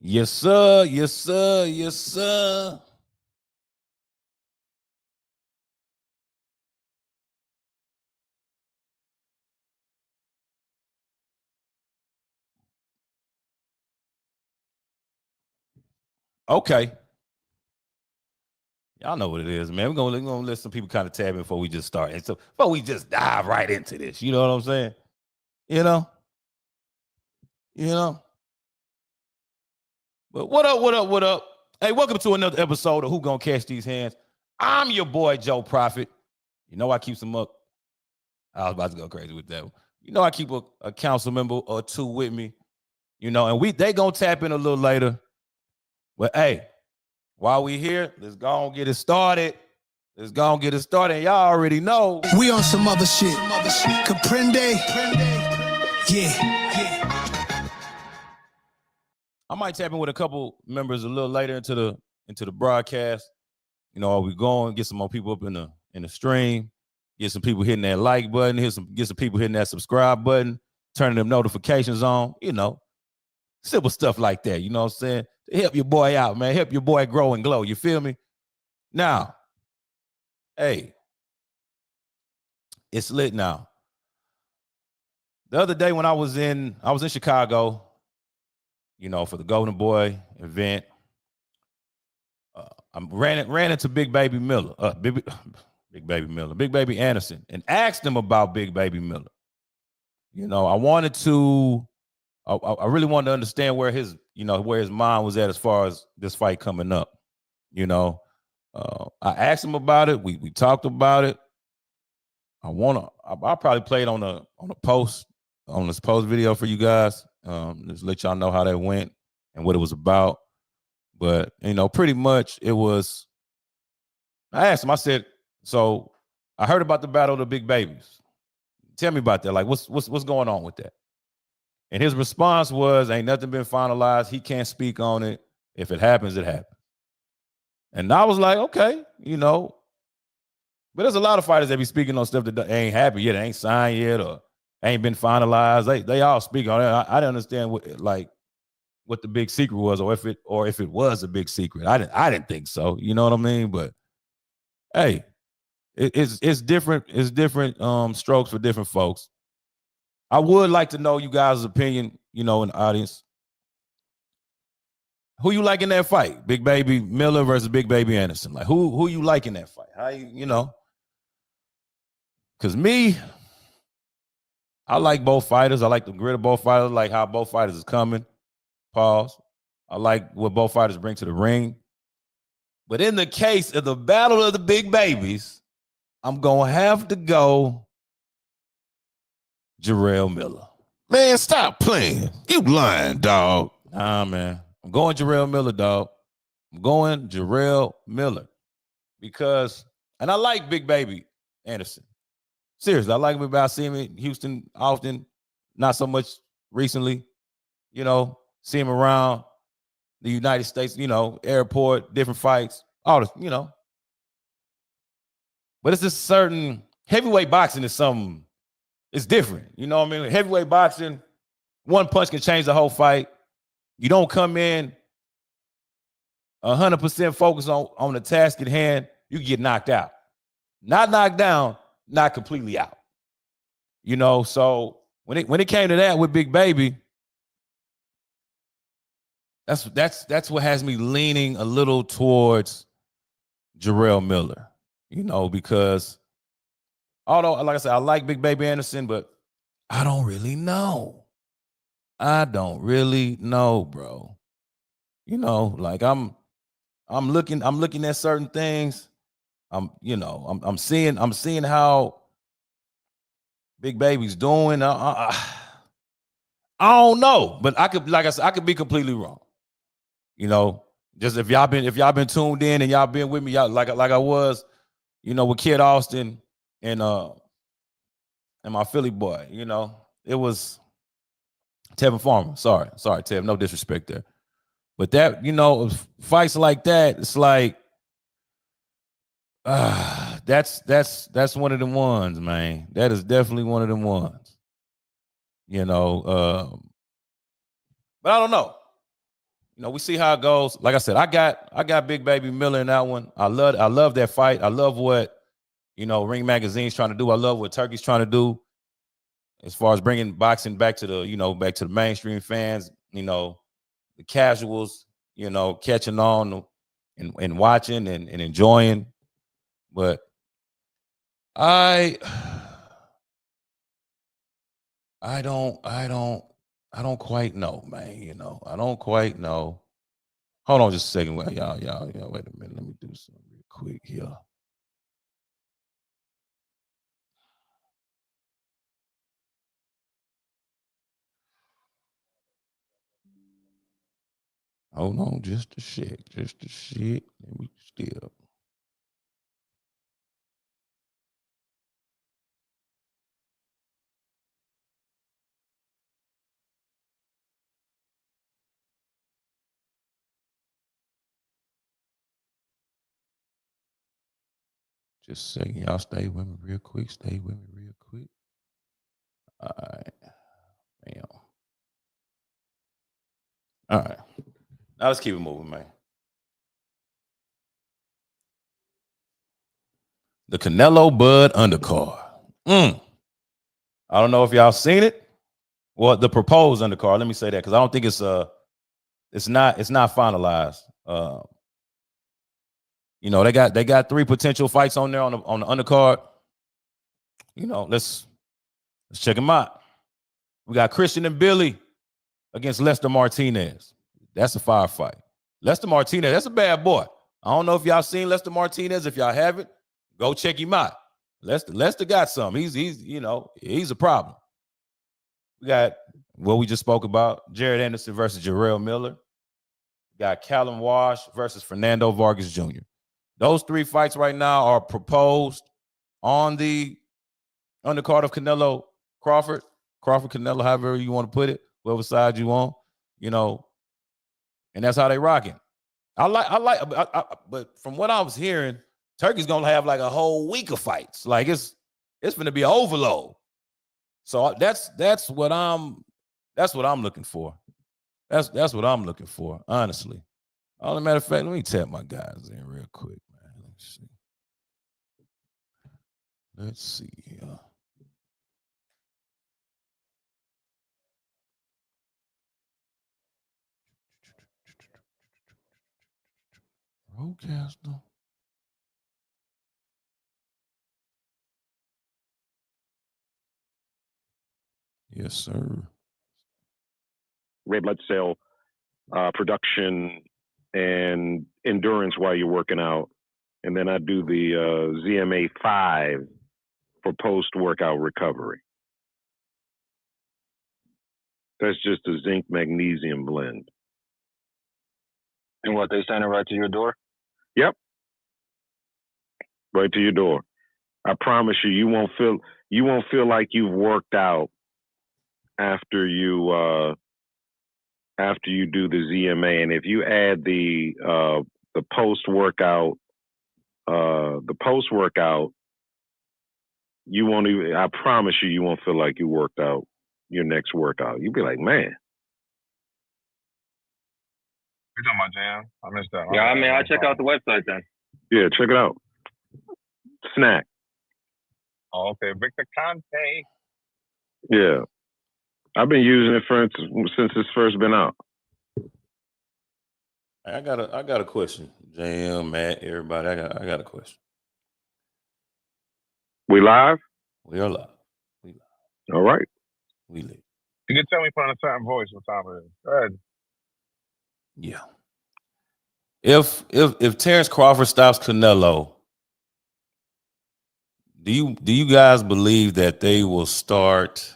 Yes, sir. Yes, sir. Yes, sir. Okay. Y'all know what it is, man. We're gonna let some people kind of tab in before we just start. And so before we just dive right into this. You know what I'm saying? You know? You know? But what up, what up, what up? Hey, welcome to another episode of Who Gonna Catch These Hands? I'm your boy, Joe Prophet. You know I keep some up. I was about to go crazy with that one. You know I keep a council member or two with me. You know, and they gonna tap in a little later. But hey, while we here, let's go and get it started. Let's go and get it started. And y'all already know. We on some other shit. Comprende? Yeah. I might tap in with a couple members a little later into the broadcast. You know, are we going? Get some more people up in the stream. Get some people hitting that like button. Get some people hitting that subscribe button. Turning them notifications on. You know, simple stuff like that. You know what I'm saying? To help your boy out, man. Help your boy grow and glow. You feel me? Now, hey, it's lit now. The other day when I was in Chicago, you know, for the Golden Boy event, I ran into Big Baby Miller, Big Baby Anderson, and asked him about Big Baby Miller. You know, I really wanted to understand where his mind was at as far as this fight coming up. You know, I asked him about it. We talked about it. I'll probably play it on this post video for you guys. Just let y'all know how that went and what it was about. But you know, pretty much it was. I asked him. I said, "So I heard about the battle of the big babies. Tell me about that. Like, what's going on with that?" And his response was, "Ain't nothing been finalized. He can't speak on it. If it happens, it happens." And I was like, okay, you know. But there's a lot of fighters that be speaking on stuff that ain't happened yet, ain't signed yet, or ain't been finalized. They all speak on it. I didn't understand what the big secret was, or if it was a big secret. I didn't think so. You know what I mean? But hey, it's different. It's different strokes for different folks. I would like to know you guys' opinion, you know, in the audience. Who you like in that fight? Big Baby Miller versus Big Baby Anderson. Like who you like in that fight? How you know? Because me, I like both fighters. I like the grit of both fighters. I like how both fighters is coming. Pause. I like what both fighters bring to the ring. But in the case of the battle of the big babies, I'm going to have to go Jarrell Miller. Man, stop playing. You lying, dog. Nah, man. I'm going Jarrell Miller, dog. I'm going Jarrell Miller. Because, and I like Big Baby Anderson. Seriously, I like him. I see him in Houston often, not so much recently. You know, see him around the United States, you know, airport, different fights, all this, you know. But it's this certain heavyweight boxing is something, it's different. You know what I mean? Heavyweight boxing, one punch can change the whole fight. You don't come in 100% focused on the task at hand, you get knocked out. Not knocked down, not completely out. You know, so when it came to that with Big Baby, that's what has me leaning a little towards Jarrell Miller. You know, because although, like I said, I like Big Baby Anderson, but I don't really know. I don't really know, bro. You know, like I'm looking at certain things. I'm seeing how Big Baby's doing. I don't know, but I could be completely wrong. You know, just if y'all been tuned in and y'all been with me, y'all like I was, you know, with Kid Austin and my Philly boy. You know, it was Tevin Farmer. Sorry, Tev. No disrespect there, but that, you know, fights like that, it's like. That's one of them ones, man. That is definitely one of them ones. You know, but I don't know. we see how it goes. Like I said, I got Big Baby Miller in that one. I love that fight. I love what Ring Magazine's trying to do. I love what Turkey's trying to do as far as bringing boxing back to the mainstream fans. The casuals, catching on and watching and enjoying. But I don't quite know, man. I don't quite know. Hold on just a second. Well, y'all, wait a minute. Let me do something real quick here. Hold on just a sec. Let me still. Just a second. Y'all stay with me real quick. All right. Bam. All right. Now let's keep it moving, man. The Canelo-Bud Undercard. I don't know if y'all seen it. Well, the proposed undercard. Let me say that because I don't think it's not finalized. They got 3 potential fights on there on the undercard. Let's check them out. We got Christian and Billy against Lester Martinez. That's a fire fight. Lester Martinez, that's a bad boy. I don't know if y'all seen Lester Martinez. If y'all haven't, go check him out. Lester got some. He's a problem. We got what we just spoke about, Jaron Ennis versus Jarrell Miller. We got Callum Walsh versus Fernando Vargas Jr. Those 3 fights right now are proposed on the undercard of Canelo Crawford, Canelo, however you want to put it, whatever side you want, and that's how they rocking. But from what I was hearing, Turkey's gonna have like a whole week of fights. Like it's gonna be an overload. So that's what I'm looking for. That's what I'm looking for, honestly. As a matter of fact, let me tap my guys in real quick, man. Let's see here. Roadcaster. Yes, sir. Red blood cell production and endurance while you're working out. And then I do the ZMA5 for post-workout recovery. That's just a zinc magnesium blend. And what, they send it right to your door? Yep. Right to your door. I promise you, you won't feel like you've worked out after you do the ZMA. And if you add the post-workout, you won't even, I promise you won't feel like you worked out your next workout. You'll be like, man. You talking about Jam? I missed that. Yeah, I mean, I check out the website then. Yeah, check it out. Snack. Oh, okay. Victor Conte. Yeah. I've been using it since it's first been out. I got a question. JM, Matt, everybody, I got a question. We live? We are live. All right. We live. You can tell me from a certain voice what time it is. Go ahead. Yeah. If Terrence Crawford stops Canelo, do you guys believe that they will start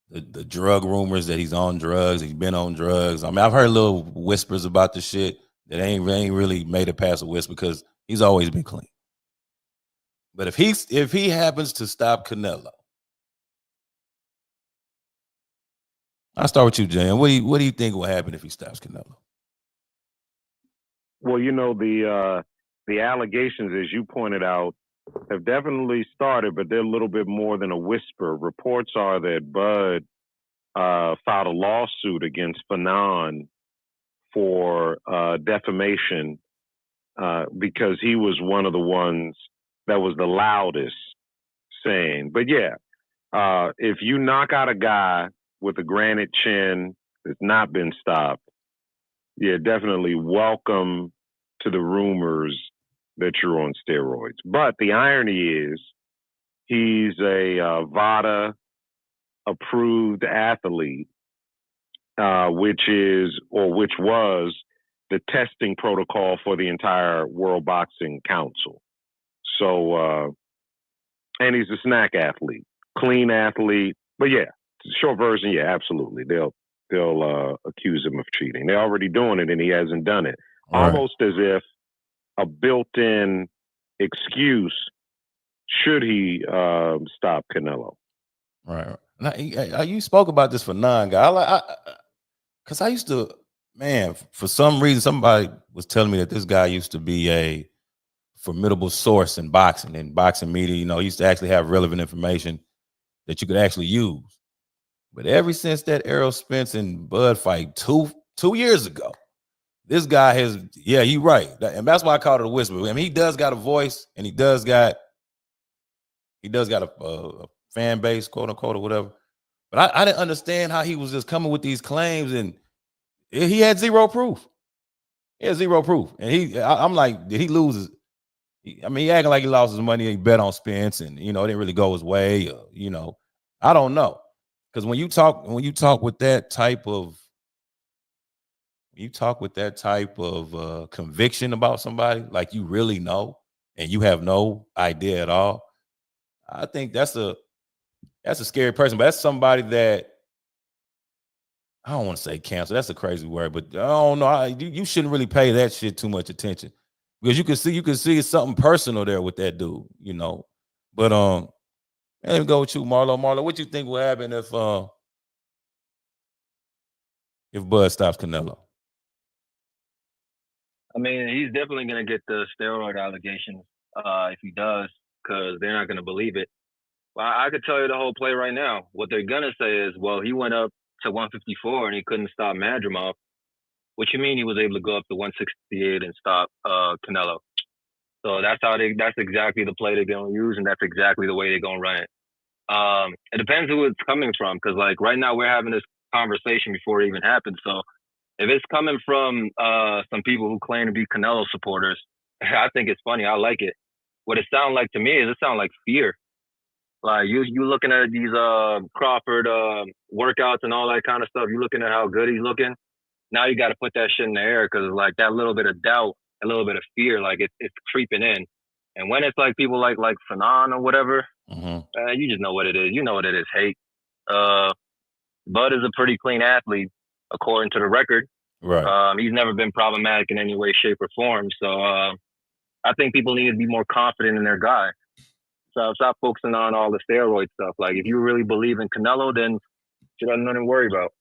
the drug rumors that he's on drugs, he's been on drugs? I mean, I've heard little whispers about the shit that ain't really made it past a whisper because he's always been clean. But if he happens to stop Canelo, I'll start with you, Jan. What do you think will happen if he stops Canelo? Well, the allegations, as you pointed out, have definitely started, but they're a little bit more than a whisper. Reports are that Bud filed a lawsuit against Fanon for defamation because he was one of the ones that was the loudest saying. But yeah, if you knock out a guy with a granite chin that's not been stopped, yeah, definitely welcome to the rumors that you're on steroids. But the irony is he's a VADA approved athlete, which was the testing protocol for the entire World Boxing Council. So, and he's a snack athlete, clean athlete. But yeah, short version, yeah, absolutely. They'll accuse him of cheating. They're already doing it and he hasn't done it. Right. Almost as if a built-in excuse should he stop Canelo. Right. Now, you spoke about this for guy. Because I used to, man, for some reason, somebody was telling me that this guy used to be a formidable source in boxing media. You know, he used to actually have relevant information that you could actually use. But ever since that Errol Spence and Bud fight 2 years ago, this guy has, yeah, you're right. And that's why I called it a whisper. I mean, he does got a voice and he does got a fan base, quote unquote, or whatever. But I didn't understand how he was just coming with these claims and he had zero proof. He had zero proof. And I'm like, did he lose he acting like he lost his money and he bet on Spence and, you know, it didn't really go his way. Or, you know, I don't know. Because when you talk with that type of conviction about somebody, like you really know, and you have no idea at all, I think that's a scary person. But that's somebody that I don't want to say cancel. That's a crazy word, but I don't know. You shouldn't really pay that shit too much attention because you can see something personal there with that dude, you know. But let me go with you, Marlo. Marlo, what you think will happen if Bud stops Canelo? I mean, he's definitely going to get the steroid allegations if he does, because they're not going to believe it. Well, I could tell you the whole play right now. What they're going to say is, well, he went up to 154 and he couldn't stop Matchroom. What you mean he was able to go up to 168 and stop Canelo? So that's exactly the play they're going to use, and that's exactly the way they're going to run it. It depends who it's coming from, because like right now we're having this conversation before it even happened. So if it's coming from some people who claim to be Canelo supporters, I think it's funny. I like it. What it sounds like to me is it sounds like fear. Like you looking at these Crawford workouts and all that kind of stuff. You looking at how good he's looking. Now you got to put that shit in the air because like that little bit of doubt, a little bit of fear, like it's creeping in. And when it's like people like Fanon or whatever, you just know what it is. You know what it is. Hate. Bud is a pretty clean athlete, according to the record. Right. He's never been problematic in any way, shape, or form. So I think people need to be more confident in their guy. So stop focusing on all the steroid stuff. Like if you really believe in Canelo, then you got nothing to worry about.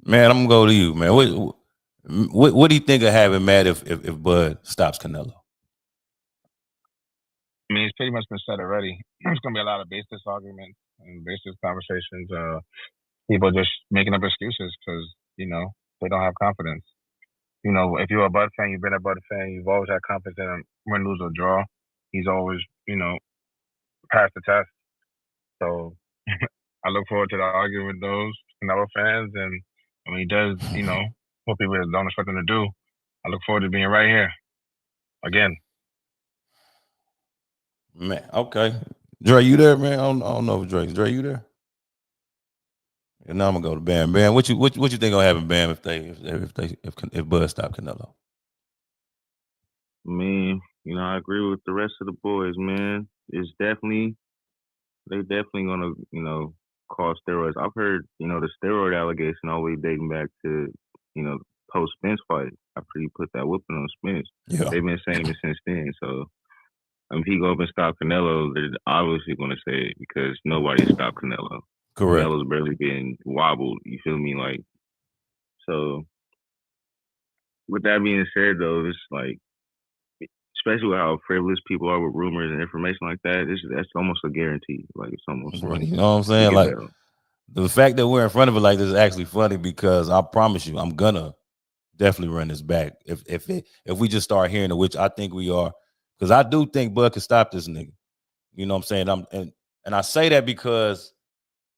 Man, I'm gonna go to you, man. What do you think of having Matt if Bud stops Canelo? I mean, it's pretty much been said already. There's gonna be a lot of baseless arguments and baseless conversations. People just making up excuses because you know they don't have confidence. You know, if you're a Bud fan, you've been a Bud fan, you've always had confidence in him, win, lose, or draw. He's always, you know, passed the test. So I look forward to the argument with those Canelo fans. And when he does, you know, what people don't expect him to do, I look forward to being right here again. Man, okay. Dre, you there, man? I don't know if Dre, you there? And now I'm gonna go to Bam. Bam, what you think gonna happen, Bam, if Bud stop Canelo? I mean, you know, I agree with the rest of the boys, man. They're definitely gonna, you know, call steroids. I've heard, you know, the steroid allegation all the way dating back to, you know, post Spence fight after he put that whipping on Spence. Yeah. They've been saying it since then. So if he go up and stop Canelo, they're obviously gonna say it because nobody stopped Canelo. Correct. Canelo's barely been wobbled. You feel me? Like, so with that being said, though, it's like, especially with how frivolous people are with rumors and information like that, that's almost a guarantee. Like, it's almost you know what I'm saying? the fact that we're in front of it like this is actually funny because I promise you, I'm gonna definitely run this back if we just start hearing it, which I think we are, because I do think Bud could stop this nigga. You know what I'm saying? And I say that because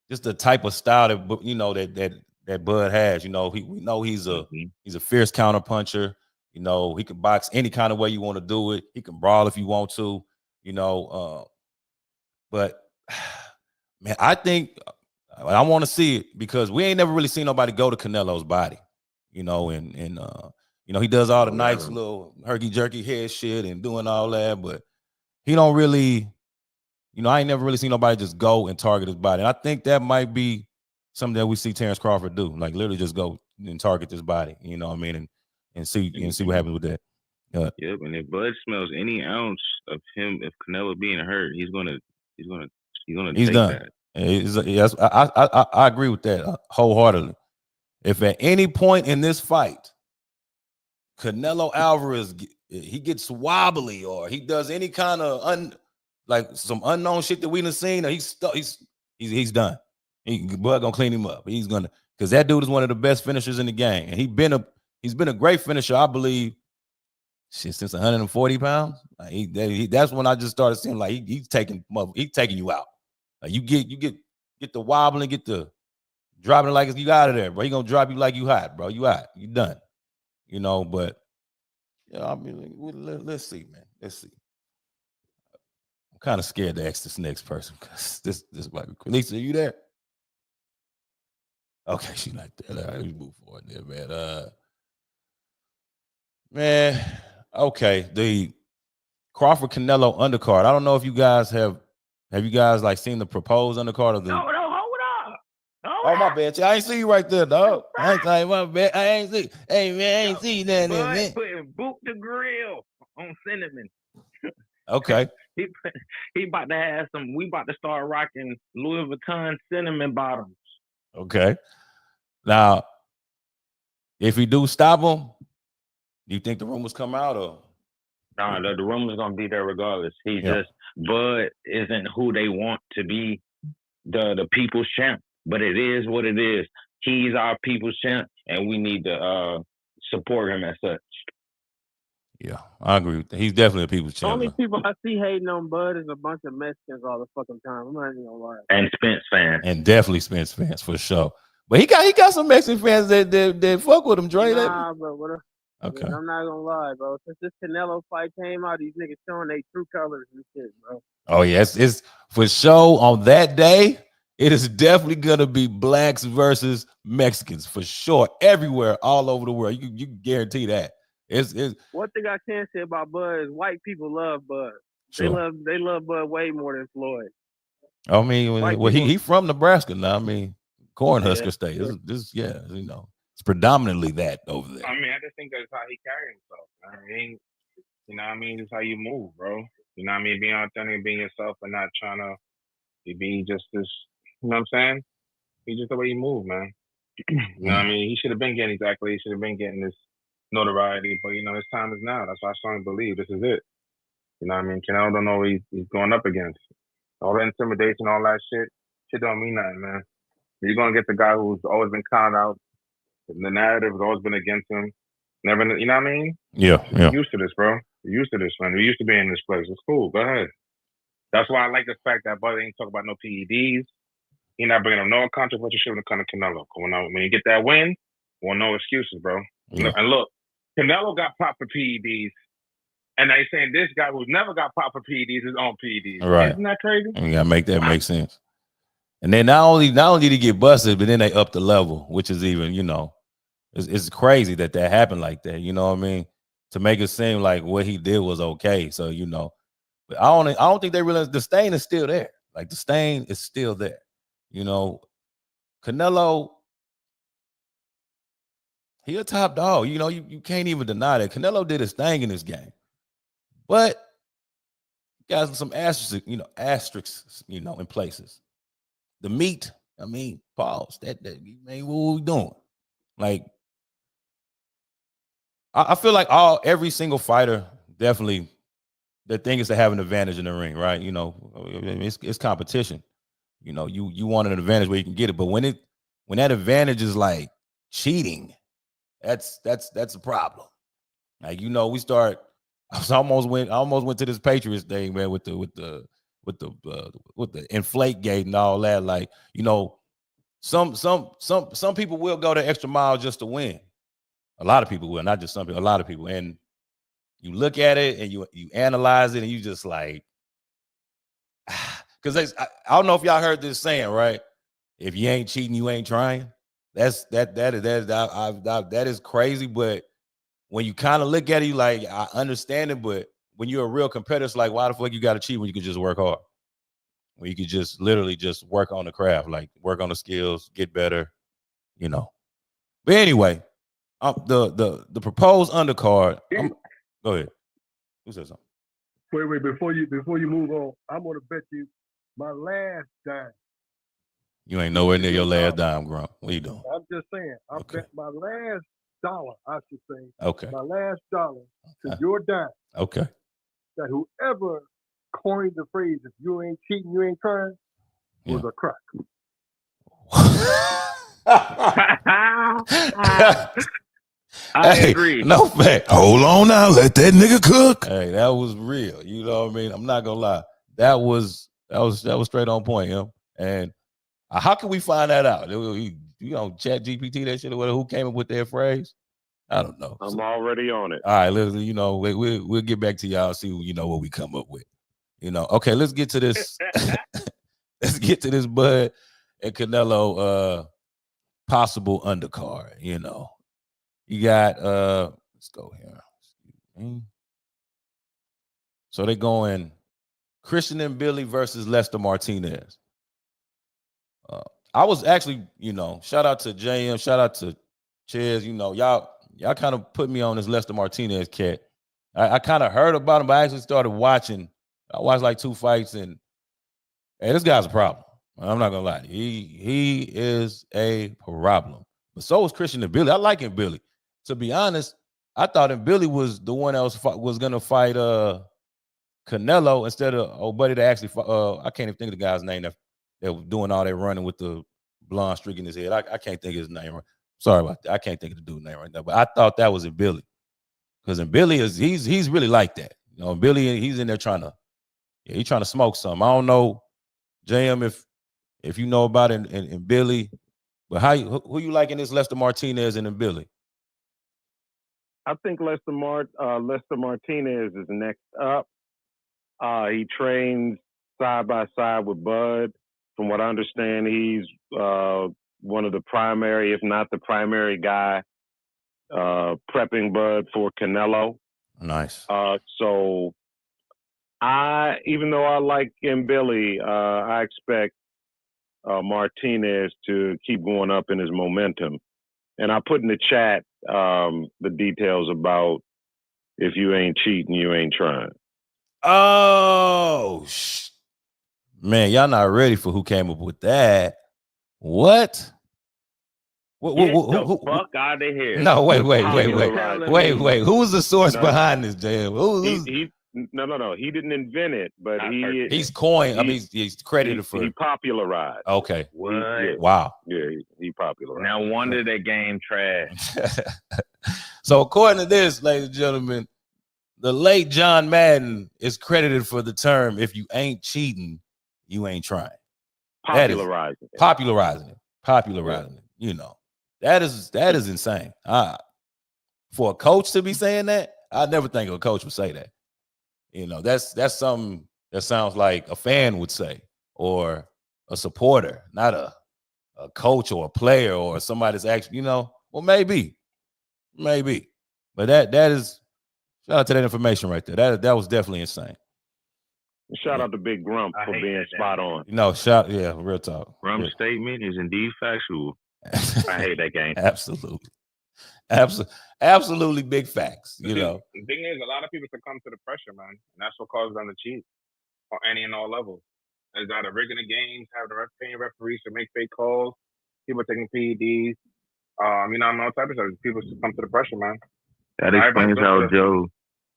just the type of style that you know that Bud has. You know, we know he's a fierce counter puncher. You know, he can box any kind of way you want to do it. He can brawl if you want to. You know, but man, I think I want to see it because we ain't never really seen nobody go to Canelo's body. You know, and you know, he does all the nice little herky jerky head shit and doing all that, but he don't really. You know, I ain't never really seen nobody just go and target his body. And I think that might be something that we see Terrence Crawford do, like literally just go and target this body. You know what I mean? And see what happens with that. Yep. And if Bud smells any ounce of him, if Canelo being hurt, he's gonna take done. that. Yes, I agree with that wholeheartedly. If at any point in this fight, Canelo Alvarez he gets wobbly or he does any kind of like some unknown shit that we done seen, he's done. Bud gonna clean him up. He's gonna, because that dude is one of the best finishers in the game, and he's been a great finisher, I believe, since 140 pounds. Like that's when I just started seeing like he's taking you out. Like you get the wobbling, get the dropping it like you out of there, bro. He gonna drop you like you hot, bro. You hot, you done. You know, but yeah, I mean, let's see, man. Let's see. Kind of scared to ask this next person because this might be cool. Lisa, are you there? Okay, she not there. All right, let me move forward there, man. Man, okay. The Crawford Canelo undercard. I don't know if you guys have you guys like seen the proposed undercard of the. No, hold up. Oh, my bad. I ain't see you right there, dog. I ain't saying my bad. I ain't see. Hey, man, I ain't see that, man. Putting Boot the Grill on Cinnamon. Okay. He about to have some. We about to start rocking Louis Vuitton cinnamon bottoms. Okay. Now, if we do stop him, do you think the rumors come out or? Nah, the rumors gonna be there regardless. Bud isn't who they want to be the people's champ, but it is what it is. He's our people's champ, and we need to support him as such. Yeah, I agree with that. He's definitely a people's champ. Only people I see hating on Bud is a bunch of Mexicans all the fucking time. I'm not even gonna lie. And Spence fans. And definitely Spence fans for sure. But he got some Mexican fans that fuck with him, Dre. Nah, bro. Okay. I'm not gonna lie, bro. Since this Canelo fight came out, these niggas showing their true colors and shit, bro. Oh yes, it's for sure on that day. It is definitely gonna be blacks versus Mexicans for sure, everywhere, all over the world. You can guarantee that. It's one thing I can say about Bud is white people love Bud. Sure. They love Bud way more than Floyd. I mean, he from Nebraska now. I mean, Cornhusker State. You know, it's predominantly that over there. I mean, I just think that's how he carries himself. I mean, you know what I mean? It's how you move, bro. You know what I mean? Being authentic and being yourself and not trying to be just this, you know what I'm saying? He's just the way you move, man. You know what I mean? He should have been getting these accolades. He should have been getting this notoriety, but you know, his time is now. That's why I strongly believe this is it. You know what I mean? Canelo don't know what he's going up against. All the intimidation, all that shit don't mean nothing, man. You're gonna get the guy who's always been counted out. The narrative has always been against him. Never, you know what I mean? Yeah. You're used to this, bro. You're used to this, man. You're used to being in this place. It's cool. Go ahead. That's why I like the fact that Bud ain't talk about no PEDs. He not bringing up no controversial shit when it comes to Canelo. When you get that win, well, no excuses, bro. Yeah. And look, Canelo got popped for PEDs, and they saying this guy who's never got popped for PEDs is on PEDs. Right? Isn't that crazy? You gotta make that make sense. And then not only did he get busted, but then they up the level, which is even, you know, it's crazy that happened like that. You know what I mean? To make it seem like what he did was okay. So you know, but I don't think they realize the stain is still there. Like the stain is still there. You know, Canelo. He a top dog. You know, you can't even deny that. Canelo did his thing in this game. But got some asterisks, in places. The meat, I mean, pause. That man, what we doing? Like, I feel like every single fighter definitely, the thing is to have an advantage in the ring, right? You know, it's competition. You know, you want an advantage where you can get it, but when that advantage is like cheating, that's a problem. Like, you know, I almost went to this Patriots thing, man, with the inflate gate and all that. Like, you know, some people will go the extra mile just to win. A lot of people will, not just some people, a lot of people. And you look at it and you analyze it and you just like, because I don't know if y'all heard this saying, right? If you ain't cheating, you ain't trying. That is crazy. But when you kind of look at it, you like, I understand it. But when you're a real competitor, it's like, why the fuck you got to cheat when you can just work hard? When you could just literally just work on the craft, like work on the skills, get better, you know. But anyway, the proposed undercard. Go ahead. Who said something? Wait, before you move on, I'm gonna bet you my last dime. You ain't nowhere near your last dime, Grump. What you doing? I'm just saying, I bet my last dollar, I should say. Okay. My last dollar to your dime. Okay. That whoever coined the phrase, if you ain't cheating, you ain't trying, was a crack. I agree. No fact. Hold on now. Let that nigga cook. Hey, that was real. You know what I mean? I'm not gonna lie. That was straight on point, you know? And how can we find that out? You know, chat GPT that shit or whatever, who came up with that phrase? I don't know. I'm already on it. All right, you know, we'll get back to y'all, see, you know, what we come up with. You know, okay, let's get to this. Let's get to this Bud and Canelo possible undercard, you know. You got let's go here. So they're going Christian and Billy versus Lester Martinez. I was actually, you know, shout out to JM, shout out to Ches, you know, y'all kind of put me on this Lester Martinez cat. I kind of heard about him, but I actually started watching. I watched like 2 fights, and hey, this guy's a problem. I'm not gonna lie. He is a problem. But so is Christian and Billy. I like him, Billy. To be honest, I thought him Billy was the one that was gonna fight Canelo instead of old buddy that actually I can't even think of the guy's name that was doing all that running with the blonde streak in his head. I can't think of his name. Sorry about that. I can't think of the dude's name right now. But I thought that was in Billy. Because in Billy he's really like that. You know, Billy, he's in there trying to smoke something. I don't know, JM, if you know about it in Billy, but who you like in this Lester Martinez and in Billy? I think Lester Martinez is next up. He trains side by side with Bud. From what I understand, he's one of the primary, if not the primary guy, prepping Bud for Canelo. Nice. So even though I like Billy, I expect Martinez to keep going up in his momentum. And I put in the chat the details about if you ain't cheating, you ain't trying. Oh, man, y'all not ready for who came up with that. What? Get the fuck out of here. No, wait. Who was the source behind this, Jam? No. He didn't invent it, but he's coined. He's credited for. He popularized. Okay. What? Wow. Yeah, he popularized. No wonder that game trash. So according to this, ladies and gentlemen, the late John Madden is credited for the term, if you ain't cheating, you ain't trying. Popularizing it. You know, that is insane. For a coach to be saying that, I never think a coach would say that. You know, that's something that sounds like a fan would say, or a supporter, not a coach or a player or somebody that's actually, you know, well, maybe. But that is, shout out to that information right there. That was definitely insane. Shout out to Big Grump for being spot on. No, real talk. Grump's statement is indeed factual. I hate that game. Absolutely big facts. You know. The thing is, a lot of people succumb to the pressure, man. And that's what causes them to cheat on any and all levels. There's either rigging the games, having the paying referees to make fake calls, people taking PEDs, you know, all types of stuff. People succumb to the pressure, man. That explains how Joe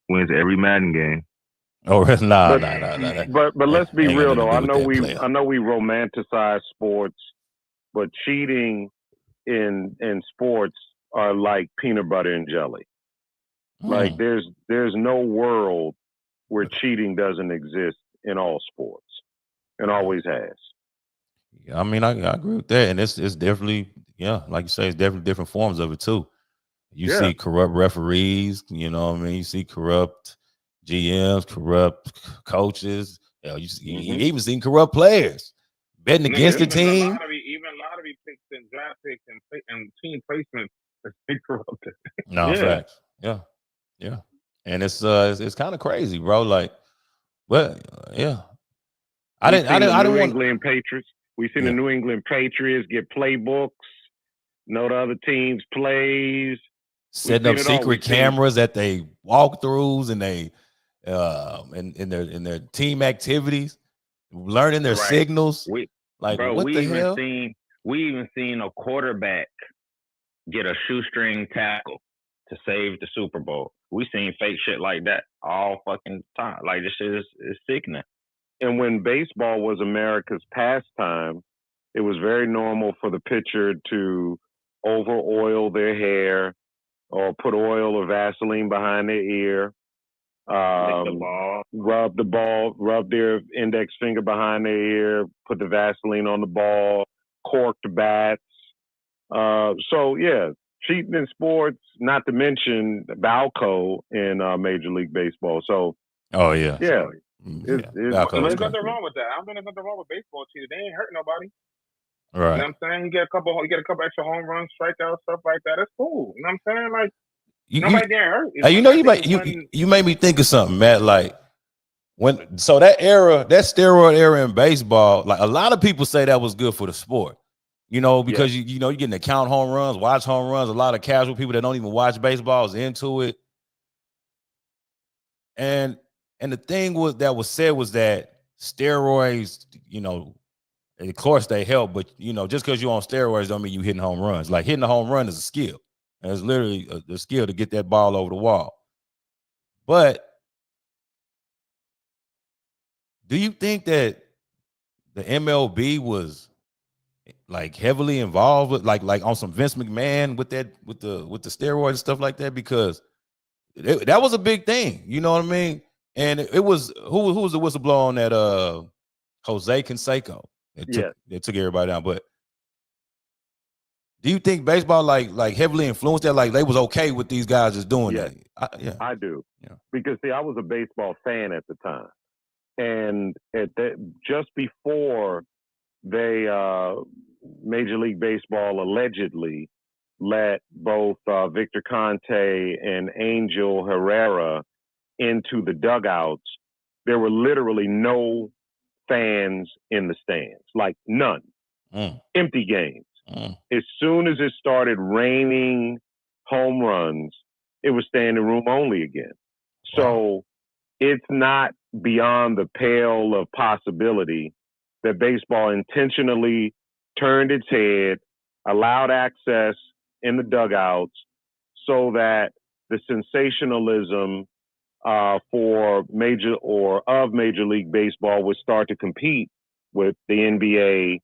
wins every Madden game. Oh, nah. But let's be ain't got real nothing to though. do I with know that player. we romanticize sports, but cheating in sports are like peanut butter and jelly. Like there's no world where cheating doesn't exist in all sports, and always has. Yeah, I mean, I agree with that, and it's definitely, yeah, like you say, it's definitely different forms of it too. You Yeah. see corrupt referees, you know what I mean? You see corrupt GMs, corrupt coaches. You even seen corrupt players betting against the team. Lottery picks and draft picks and team placements is big corrupted. No, facts. Yeah. And it's kind of crazy, bro. Like, but yeah. I didn't want England Patriots. We've seen the New England Patriots get playbooks, know the other team's plays, setting up secret cameras at they walkthroughs and they in their team activities, learning their signals. We even seen a quarterback get a shoestring tackle to save the Super Bowl. We seen fake shit like that all fucking time. Like, this shit is sickening. And when baseball was America's pastime, it was very normal for the pitcher to over oil their hair or put oil or Vaseline behind their ear, rub their index finger behind their ear, put the Vaseline on the ball, corked bats. So yeah, cheating in sports, not to mention Balco in Major League Baseball. So yeah. There's nothing wrong with that. I don't think there's nothing wrong with baseball cheating. They ain't hurt nobody. Right. You know what I'm saying? You get a couple extra home runs, strikeouts, stuff like that. It's cool. You know what I'm saying? Like, nobody getting hurt. You made me think of something, Matt. Like that steroid era in baseball, like a lot of people say that was good for the sport. You know, because you're getting to count home runs, watch home runs. A lot of casual people that don't even watch baseball is into it. And the thing was said was that steroids, of course they help, but just because you're on steroids don't mean you hitting home runs. Like hitting a home run is a skill. And it's literally a skill to get that ball over the wall. But do you think that the MLB was like heavily involved with like on some Vince McMahon with the steroids and stuff like that? Because that was a big thing, you know what I mean? And it was who was the whistleblower on that Jose Canseco that took everybody down. But do you think baseball like heavily influenced that? Like they was okay with these guys just doing that? I do. Yeah. Because see, I was a baseball fan at the time, and just before they Major League Baseball allegedly let both Victor Conte and Angel Herrera into the dugouts, there were literally no fans in the stands, like none. Empty games. As soon as it started raining home runs, it was standing room only again. Wow. So it's not beyond the pale of possibility that baseball intentionally turned its head, allowed access in the dugouts so that the sensationalism of Major League Baseball would start to compete with the NBA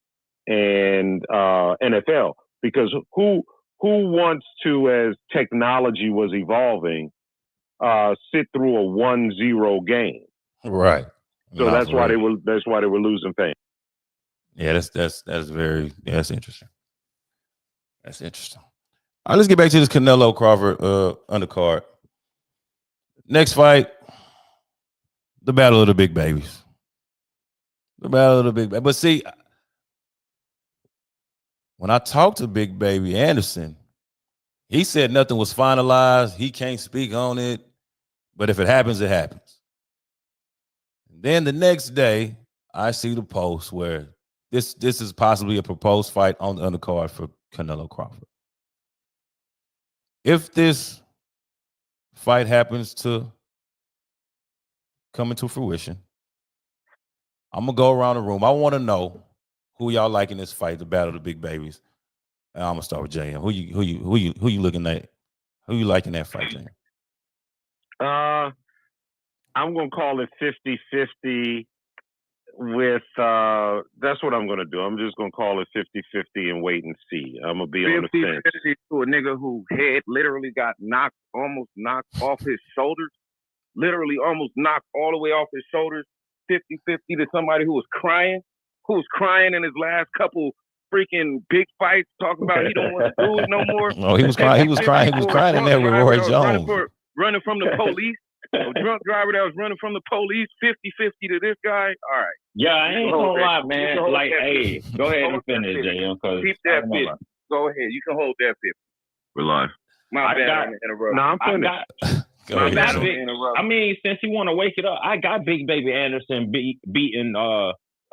and NFL. Because who wants to, as technology was evolving, sit through a 1-0 game? Right. So that's why they were losing fans. Yeah, that's interesting. That's interesting. All right, let's get back to this Canelo Crawford undercard. Next fight, the battle of the big babies. The battle of the big baby. But see, when I talked to Big Baby Anderson, he said nothing was finalized. He can't speak on it. But if it happens, it happens. And then the next day, I see the post where this is possibly a proposed fight on the undercard for Canelo Crawford. If this fight happens to come into fruition, I'm gonna go around the room. I want to know who y'all like in this fight, the battle of the big babies. And I'm gonna start with JM. Who you looking at? Who you liking that fight, JM? I'm gonna call it 50-50 with that's what I'm gonna do. I'm just gonna call it 50-50 and wait and see. I'm gonna be on the fence. 50-50 to a nigga who head literally got almost knocked off his shoulders, literally almost knocked all the way off his shoulders. 50-50 to somebody who was crying in his last couple freaking big fights, talking about he don't want to do it no more. No, he was crying. He was crying in there with Roy Jones. Running from the police. A drunk driver that was running from the police, 50-50 to this guy. All right. Yeah, I ain't gonna lie, man. Like, hey, go ahead and finish, JM. Keep that 50. Go ahead. You can hold that 50. We're live. My bad. No, I'm finished. I mean, since you want to wake it up, I got Big Baby Anderson beating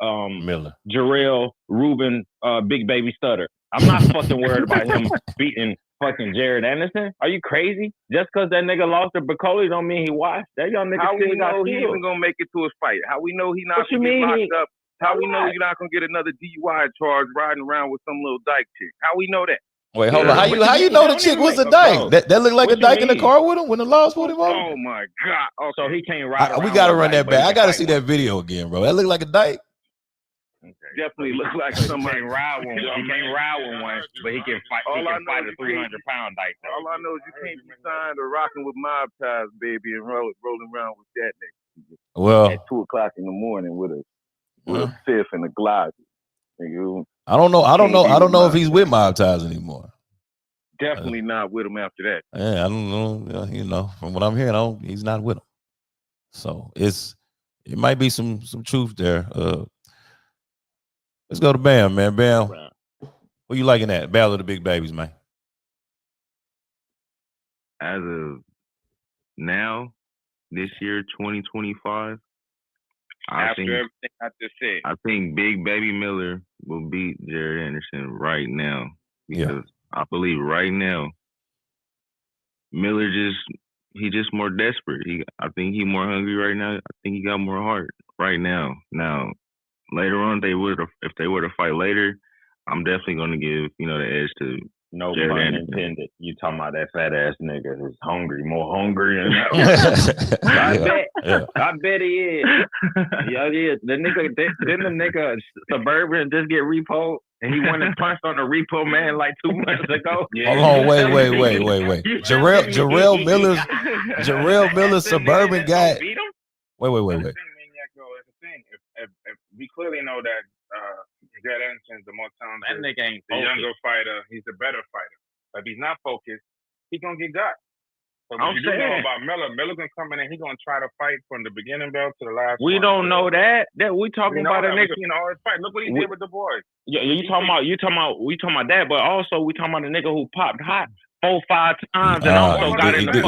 Miller, Jarrell, Ruben, Big Baby Stutter. I'm not fucking worried about him beating fucking Jaron Ennis. Are you crazy? Just because that nigga lost to Broccoli don't mean he washed. That young nigga how we know he even gonna make it to his fight? How we know he not gonna get locked up? How we know you're not gonna get another DUI charge riding around with some little dyke chick? How we know that? Wait, hold on. How you know the chick was a dyke? That looked like a dyke in the car with him when the laws put him on? Oh my God. Okay. So he can't ride around. We gotta run that back. I gotta see that video again, bro. That looked like a dyke. Okay. Definitely look like somebody. He can't ride with one, but he can fight. He can fight a 300-pound dyke. All I know is you can't be signed or rocking with mob ties, baby, and rolling around with that nigga. Well, at 2:00 in the morning with a fifth and a glide. I don't know if he's with mob ties anymore. Definitely not with him after that. Yeah, I don't know. You know, from what I'm hearing, he's not with him. So it might be some truth there. Let's go to Bam, man. Bam, what you liking that Battle of the Big Babies, man? As of now, this year, 2025, After everything I just said, I think Big Baby Miller will beat Jared Anderson right now because I believe right now Miller just more desperate. I think he more hungry right now. I think he got more heart right now. Now, later on, if they were to fight later, I'm definitely going to give the edge to no Jared pun Anderson. intended. You talking about that fat ass nigga who's hungry, more hungry than that. I bet he is. Yeah, he is. The nigga Suburban just get repoed, and he went and punched on the repo man like 2 months ago. Hold on, wait. Jarrell Miller's Suburban guy. Wait. If we clearly know that Jared Anderson's the more talented, that nigga ain't the younger fighter, he's the better fighter. But if he's not focused, he's gonna get got. So what you do know about Miller gonna come in and he's gonna try to fight from the beginning bell to the last. We don't know that. That we talking about a nigga. All his fight. Look what he did with the boys. Yeah, we talking about that, but also we talking about a nigga who popped hot 4-5 times and also got into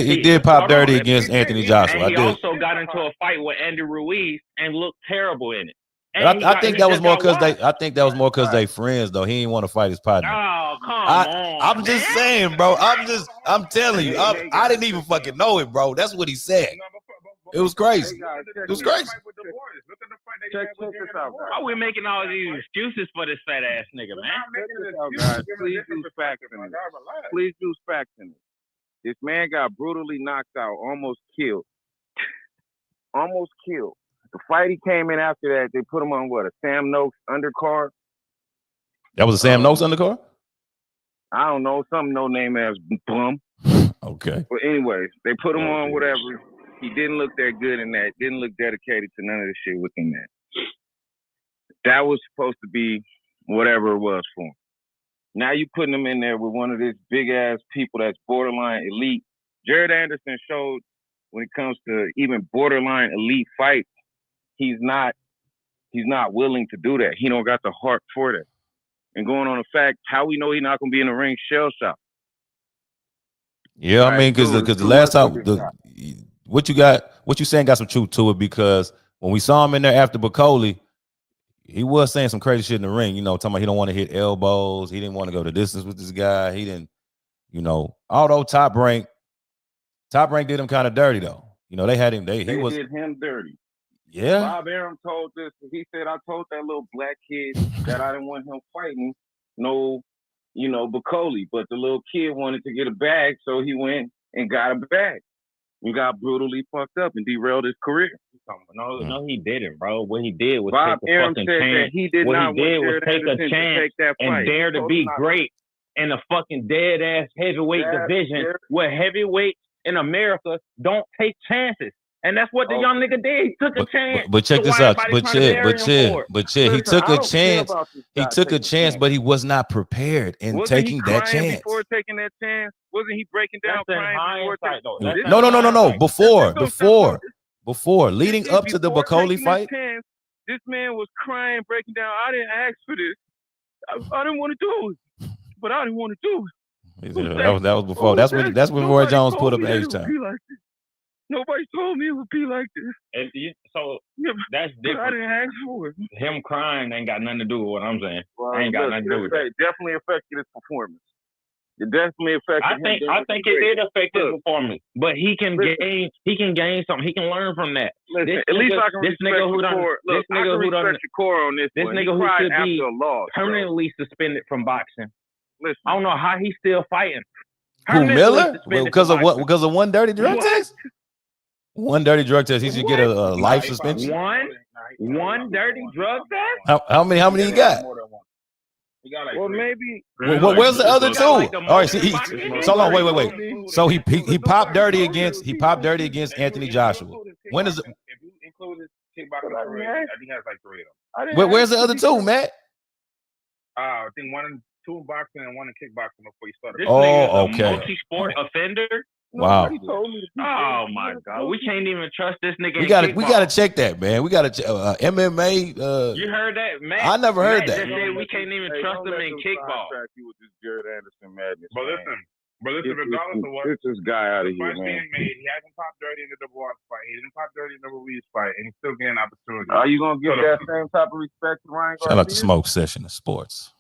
he did pop dirty against Anthony Joshua. He also got into a fight with Andy Ruiz and looked terrible in it. I think that was more because they friends though. He didn't want to fight his partner. Oh, come on. I'm just saying, bro. I'm telling you. I didn't even fucking know it, bro. That's what he said. It was crazy. It was crazy. Check this out, guys. Why are we making all these excuses for this fat ass nigga, man? Please do facts in it. This man got brutally knocked out, almost killed. The fight he came in after that, they put him on a Sam Noakes undercard. That was a Sam Noakes undercard? I don't know, something no name as bum. Okay. But anyways, they put him on whatever. He didn't look that good in that. Didn't look dedicated to none of the shit within that. That was supposed to be whatever it was for him. Now you putting him in there with one of these big ass people that's borderline elite. Jared Anderson showed when it comes to even borderline elite fights, he's not willing to do that. He don't got the heart for that. And going on the fact, how we know he's not gonna be in the ring shell shock. Yeah, I mean, because the last time what you saying got some truth to it, because when we saw him in there after Broccoli, he was saying some crazy shit in the ring, talking about he don't want to hit elbows, he didn't want to go the distance with this guy, he didn't, although Top Rank did him kind of dirty though. They had him, they did him dirty. Yeah. Bob Arum told this, he said, I told that little black kid that I didn't want him fighting Broccoli, but the little kid wanted to get a bag, so he went and got a bag. and got brutally fucked up and derailed his career. No, he didn't, bro. What he did was Bob take a Arum fucking said chance. that he did what not he did want was Jared take a Anderson to chance take that and fight. dare He to told be him not to. great in a fucking dead ass heavyweight division where heavyweights in America don't take chances. And that's what the young nigga did. He took a chance. But check So this why out. everybody But trying to yeah, bury but him yeah, for it? but yeah. He Listen, took I a don't care chance. about this He guy took a taking chance, chance. but he was not prepared in Wasn't taking he that crying chance. before taking that chance? Wasn't he breaking down That's in crying before hindsight, though. taking? That's No. in hindsight. Before leading up to the Before Bacoli taking fight. this chance, this man was crying, breaking down. I didn't ask for this. I didn't want to do it, but I didn't want to do it. That was before. That's when Roy Jones put up H time. Nobody told me it would be like this. So that's But I different. didn't ask for it. Him crying ain't got nothing to do with what I'm saying. Well, ain't got look, nothing to do with that. it definitely affected his performance. It definitely affected I think it did affect his performance, but he can gain something. He can learn from that. Listen, at least I can respect your core. Look, I can respect your core on this This one. nigga He who cried should be after a loss, permanently suspended from boxing. Listen, I don't know how he's still fighting. Who, Miller? Suspended Because from of what? boxing. Because of one dirty drug test? One dirty drug test. He should get a life suspension. One dirty drug test? How many he got? well, maybe. Well, where's the other two? All right, so hold on, wait. So he popped dirty against Anthony Joshua. When is it? If you include his kickboxing career, I think he has like 3 of them. Where's the other two, Matt? I think 2 in boxing and 1 in kickboxing before he started. This Oh, nigga is a okay. multi-sport offender. Wow. Oh my God, we can't even trust this nigga. We gotta check that, man. We gotta MMA. You heard that, man? I never heard Matt that. just said we can't even trust him in kickball. You with this Jared Anderson madness. But listen, regardless of what, get this guy out of the here, fight's man. being made, he hasn't popped dirty in the double arts fight. He didn't pop dirty in the Ruiz fight, and he's still getting opportunities. Are you gonna give that same type of respect to Ryan Garcia? Shout out to Smoke Session of Sports.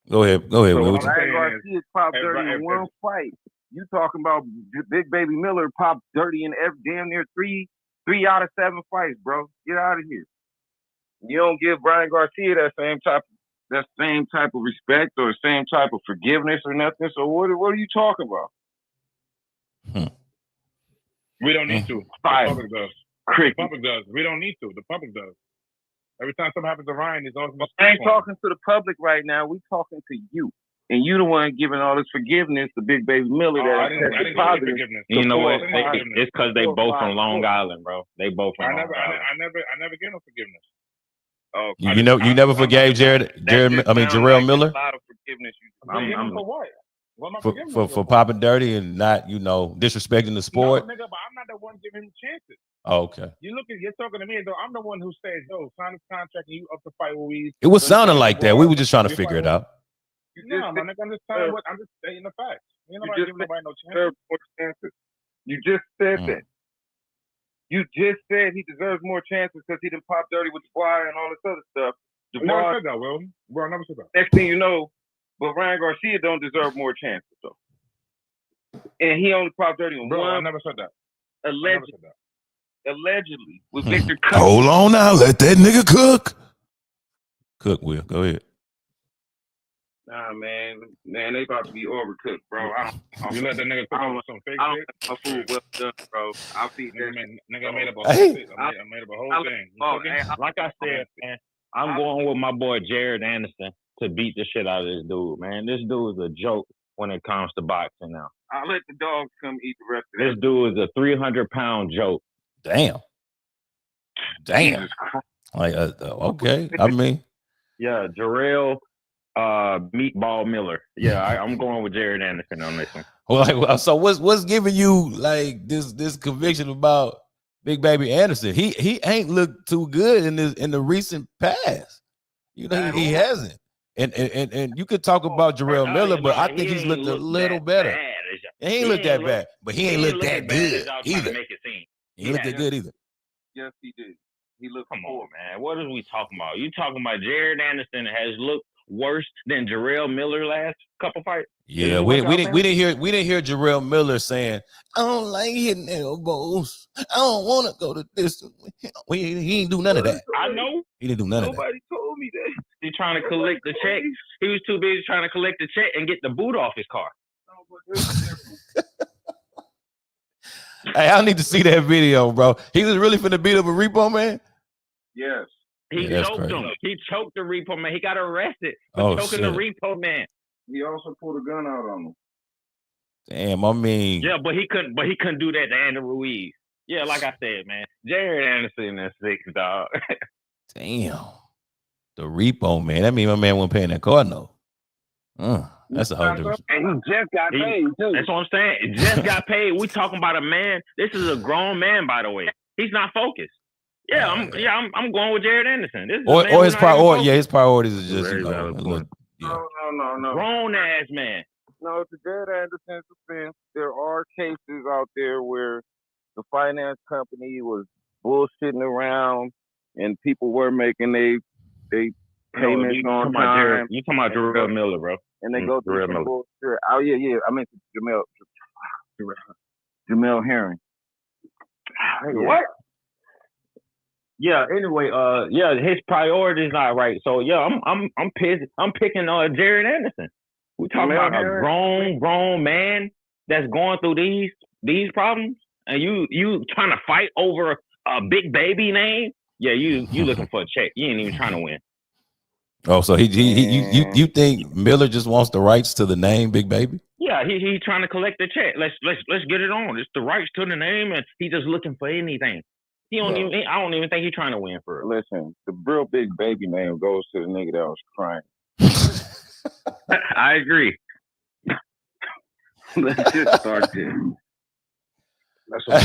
Go ahead. So Will. what I'm Ryan saying Garcia popped dirty in one fight. You talking about Big Baby Miller popped dirty in damn near three out of 7 fights, bro. Get out of here. You don't give Ryan Garcia that same type of respect or same type of forgiveness or nothing. So what are you talking about? We don't need to. The public does. The public does. We don't need to. The public does. Every time something happens to Ryan, he's always I ain't talking to the public right now. We talking to you. And you the one giving all this forgiveness to Big Baby Miller. I didn't give any forgiveness. You know what? It's because they both from Long Island, bro. They both from Long Island. I never give no forgiveness. Oh, You never forgave Jarrell Miller? A lot of forgiveness. For what? What am I forgiving him For popping dirty and not, disrespecting the sport. No, nigga, but I'm not the one giving him chances. Oh, okay. You're talking to me as though I'm the one who says, "Yo, sign this contract and you up to fight Ruiz." It was sounding like that. We were just trying to figure it out. No, my nigga, I'm just stating the facts. You nobody giving nobody no chance. You just said that. You just said he deserves more chances because he didn't pop dirty with Dwyer and all this other stuff. I never said that, Will. Bro, I never said that. Next thing you know, but Ryan Garcia don't deserve more chances, though. And he only popped dirty on one. I never said that. Allegedly. With Victor Hold on now. Let that nigga cook. Cook, Will. Go ahead. Nah, man, they about to be overcooked, bro. You let that nigga cook on some fake shit? My food well done, bro. I'll feed that. Nigga made up a whole thing. I made up a whole thing. Like I said, man, I'm going with my boy Jaron Ennis to beat the shit out of this dude, man. This dude is a joke when it comes to boxing now. I'll let the dogs come eat the rest of this. This dude is a 300-pound joke. Damn. Like, okay. I mean. Yeah, Jarrell Meatball Miller. Yeah, I'm going with Jaron Anderson on this one. Well, so what's giving you like this conviction about Big Baby Anderson? He ain't looked too good in the recent past. He hasn't. And you could talk about Jarrell Miller, but I think he's looked a little better. He ain't looked that bad, but he ain't looked that good either. He ain't looked that good either. Yes, he did. He looked. Come on, man. What are we talking about? You talking about Jaron Anderson has looked worse than Jarrell Miller last couple fights? Yeah, we didn't hear Jarrell Miller saying, "I don't like hitting elbows. I don't want to go to distance." He ain't do none of that. I know. He didn't do none of that. Nobody told me that. He trying to collect the check. He was too busy trying to collect the check and get the boot off his car. Hey, I need to see that video, bro. He was really finna beat up a repo man. Yes. He Yeah, choked him. He choked the repo man. He got arrested for Oh, choking the repo man. He also pulled a gun out on him. Damn, I mean, Yeah, but he couldn't do that to Andy Ruiz. Yeah, like I said, man. Jaron Anderson is 6, dog. damn. The repo man. That mean my man wasn't paying that card no. That's a whole difference. And he just got paid too. That's what I'm saying. It just got paid. We talking about a man. This is a grown man, by the way. He's not focused. Yeah, I'm going with Jaron Anderson. This is Or his priority. Yeah, his priorities is just No. grown ass man. No, to Jared Anderson's defense, there are cases out there where the finance company was bullshitting around and people were making they payments on time. You talking about Jarrell Miller, bro? And they go through some bullshit. Oh yeah. I meant Jamel Herring. What? Yeah. Anyway, his priorities not right. So yeah, I'm pissed. I'm picking Jaron Anderson. We talking about a grown man that's going through these problems, and you trying to fight over a big baby name? Yeah, you looking for a check. You ain't even trying to win. Oh, so you think Miller just wants the rights to the name Big Baby? Yeah, he trying to collect the check. Let's get it on. It's the rights to the name, and he just looking for anything. I don't even think he's trying to win for it. Listen, the real Big Baby name goes to the nigga that was crying. I agree. Let's just start there. That's what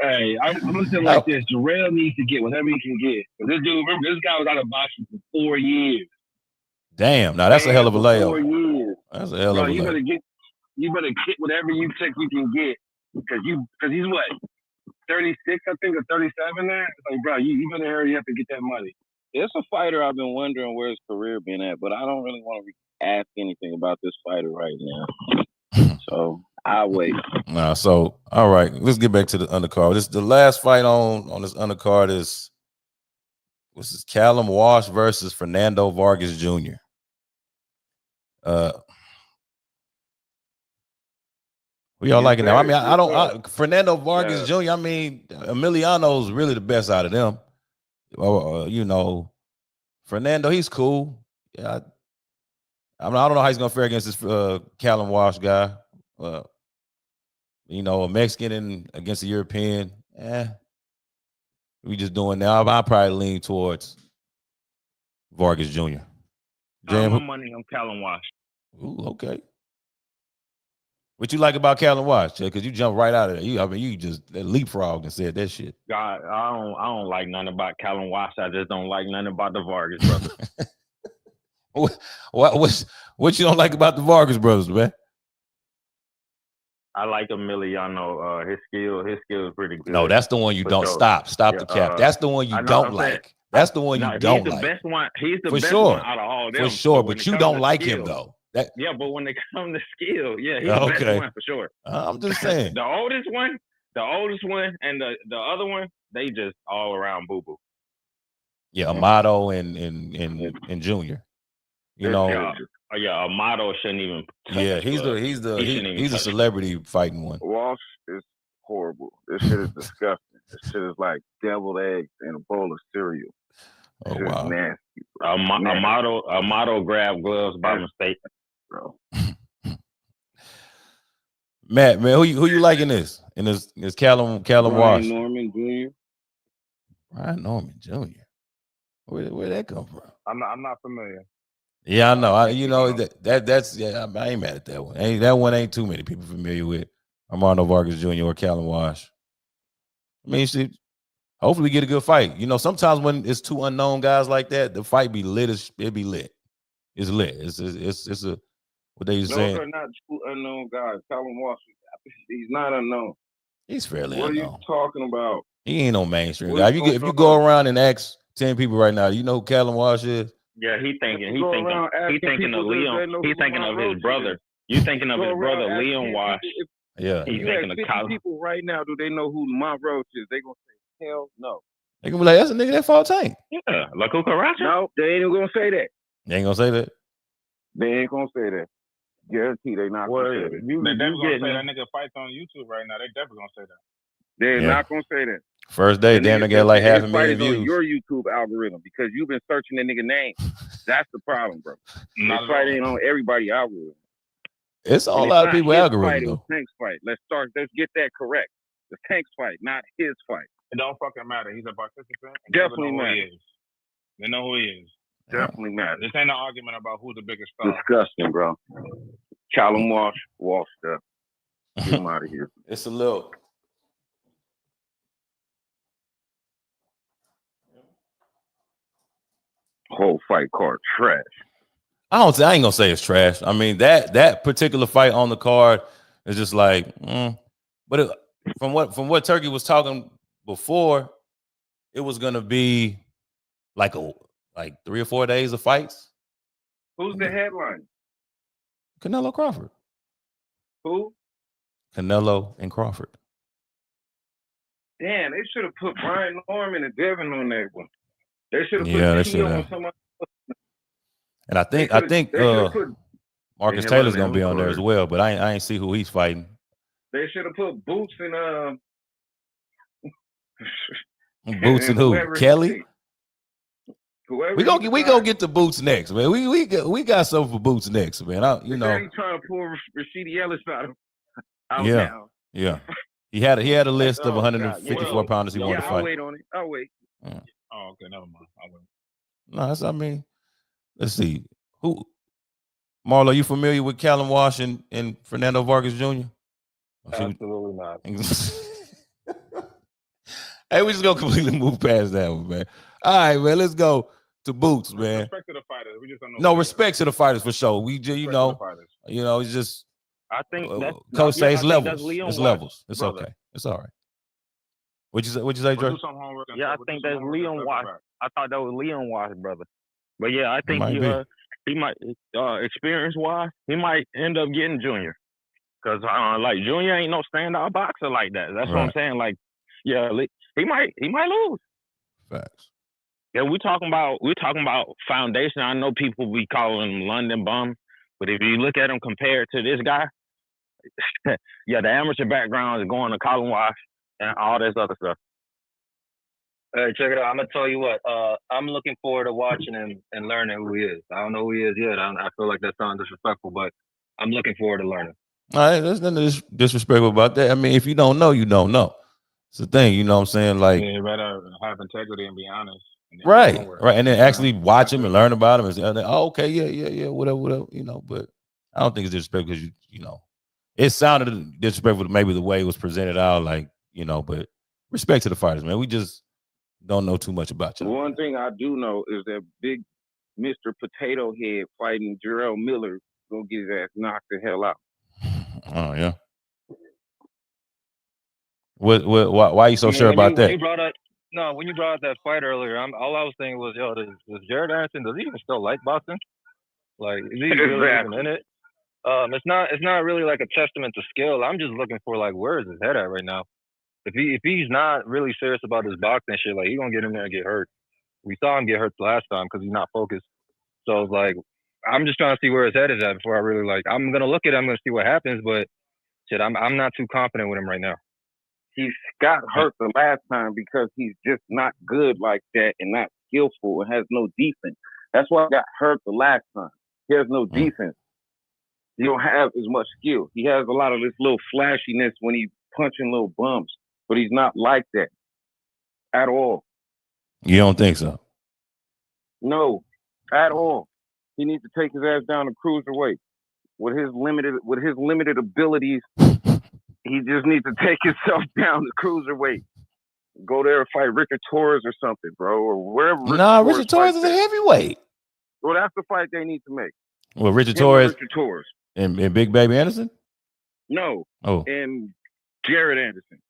Hey, I'm gonna say like this: Jarrell needs to get whatever he can get. This dude, remember, this guy was out of boxing for 4 years. Damn, now that's a hell of a layout. 4 years. That's a hell of a You layout. better get whatever you think you can get because he's what 36, I think, or 37 now. It's like, bro, you better hurry up and get that money. It's a fighter I've been wondering where his career been at, but I don't really want to ask anything about this fighter right now. So I'll wait. So all right, let's get back to the undercard. The last fight on this undercard is Callum Walsh versus Fernando Vargas Jr. We all liking that. I mean, Fernando Vargas Jr. I mean, Emiliano's really the best out of them. Fernando, he's cool. Yeah, I don't know how he's gonna fare against this Callum Walsh guy. A Mexican against a European. We just doing now. I'll probably lean towards Vargas Jr. My money on Callum Walsh. Ooh, okay. What you like about Callum Walsh? Because you jumped right out of there. You just leapfrogged and said that shit. God, I don't like nothing about Callum Walsh. I just don't like nothing about the Vargas brothers. What you don't like about the Vargas brothers, man? I like Emiliano. His skill is pretty good. No, that's the one you don't stop. Stop the cap. That's the one you don't like. That's the one you don't like. He's the best one. He's the best one out of all them. For sure, but you don't like him though. But when they come to skill, he's the best one for sure. I'm just saying. the oldest one, and the other one, they just all around boo boo. Yeah, Amato and Junior. Amato shouldn't even. He's a celebrity fighting one. Walsh is horrible. This shit is disgusting. This shit is like deviled eggs in a bowl of cereal. Oh wow. Nasty. Amato grabbed gloves by mistake, bro. Matt, man, who you liking this? And is Callum Walsh? Norman Jr. Ryan Norman Jr. Where'd that come from? I'm not familiar. Yeah, I know. I ain't mad at that one. That one ain't too many people familiar with Armando Vargas Jr. or Callum Walsh. I mean, hopefully we get a good fight. Sometimes when it's two unknown guys like that, the fight be lit. It be lit. It's lit. It's a what they saying. Those are not two unknown guys. Callum Walsh, he's not unknown. He's fairly unknown. What are you talking about? He ain't no mainstream guy. If you go around and ask 10 people right now, you know who Callum Walsh is? Yeah, he's thinking of Leon. He's thinking of his brother. You thinking of his brother, Leon Walsh. Yeah. He's thinking of Callum. People right now, do they know who Lamont Roach is? They gonna say, hell no. They gonna be like, that's a nigga that fought Tank. Yeah, La Cucaracha? No, they ain't gonna say that. They ain't gonna say that? They ain't gonna say that. Guarantee they not Well, gonna say that. they definitely gonna say that nigga fights on YouTube right now. They definitely gonna say that. They're not gonna say that. First day, damn, they get like 500,000 on views. Your YouTube algorithm because you've been searching the nigga name. That's the problem, bro. This fight ain't on everybody's algorithm. It's a lot of people algorithm though. Tank's fight. Let's get that correct. The Tank's fight, not his fight. It don't fucking matter. He's a participant. Definitely matters. They know who he is. Definitely matters. This ain't an argument about who's the biggest star. Disgusting, bro. Callum washed up. Get him out of here. It's a little. Whole fight card trash. I ain't gonna say it's trash. I mean that particular fight on the card is just like, but from what Turkey was talking before, it was gonna be like 3 or 4 days of fights. Who's the headline? Canelo Crawford. Who? Canelo and Crawford. Damn, they should have put Brian Norman and Devin on that one. They should have they put should have. Somebody else. And I think Marcus Taylor's gonna be on there as well, but I ain't see who he's fighting. They should have put Boots and Boots and who? Kelly? Whoever we gonna get the Boots next, man. We got something for Boots next, man. He's trying to pull Rashidi Ellis out now. Yeah. He had a list of 154 pounders he wanted to fight. I'll wait on it. I'll wait. Yeah. Oh, okay, never mind. I'll wait. No, let's see. Marlo, you familiar with Callum Walsh and Fernando Vargas Jr.? Absolutely not. Hey, we just gonna completely move past that one, man. All right, man. Let's go to Boots, man. Respect to the fighters. We just don't know. No, respect to the fighters for sure. We just, it's just. I think Coach says levels. It's levels. It's brother. okay. It's all right. What'd you say, Dre? Yeah, I think that's Leon Wash. I thought that was Leon Wash, brother. But yeah, I think he might experience wise, he might end up getting Junior. Cause like Junior ain't no standout boxer like that. That's what I'm saying. Like, yeah, he might lose. Facts. Yeah, we're talking about foundation. I know people be calling him London bum, but if you look at him compared to this guy, yeah, the amateur background is going to Colin Wash and all this other stuff. Hey, check it out. I'm gonna tell you what. I'm looking forward to watching him and learning who he is. I don't know who he is yet. I feel like that sounds disrespectful, but I'm looking forward to learning. All right, there's nothing disrespectful about that. I mean, if you don't know, you don't know. It's the thing, you know what I'm saying? Like, you better have integrity and be honest. Right. And then actually watch him and learn about him and say, oh, okay, yeah, whatever, but I don't think it's disrespectful because it sounded disrespectful maybe the way it was presented out, but respect to the fighters, man. We just don't know too much about you. One thing I do know is that big Mr. Potato Head fighting Jarrell Miller gonna get his ass knocked the hell out. Oh yeah. Why are you so sure about that? When you brought up that fight earlier, all I was thinking was, does Jaron Ennis, does he even still like boxing? Like, is he really even in it? It's not really like a testament to skill. I'm just looking for like, where is his head at right now? If he's not really serious about his boxing shit, like, he's gonna get in there and get hurt. We saw him get hurt last time because he's not focused. So it's like, I'm just trying to see where his head is at before I really I'm gonna look at him, I'm gonna see what happens, but shit, I'm not too confident with him right now. He got hurt the last time because he's just not good like that and not skillful and has no defense. That's why he got hurt the last time. He has no defense. He don't have as much skill. He has a lot of this little flashiness when he's punching little bumps, but he's not like that at all. You don't think so? No, at all. He needs to take his ass down to cruiserweight. With his limited abilities, he just needs to take himself down to cruiserweight. Go there and fight Richard Torres or something, bro, or wherever. Richard Torres is a heavyweight. Well, that's the fight they need to make. Well, Richard Torres and Big Baby Anderson? No. Oh. And Jared Anderson.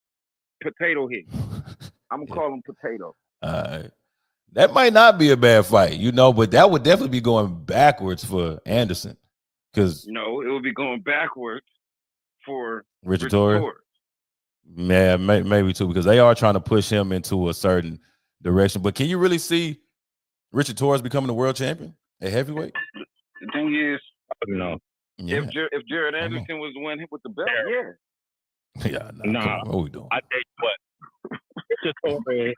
Potato Head. I'm going to call him Potato. That might not be a bad fight, but that would definitely be going backwards for Anderson. No, it would be going backwards for Richard Torres. Yeah, maybe too, because they are trying to push him into a certain direction. But can you really see Richard Torres becoming the world champion at heavyweight? The thing is, Yeah. If Jaron Anderson was the one hit with the belt, Yeah. Nah. What we doing? I tell you what, Richard Torres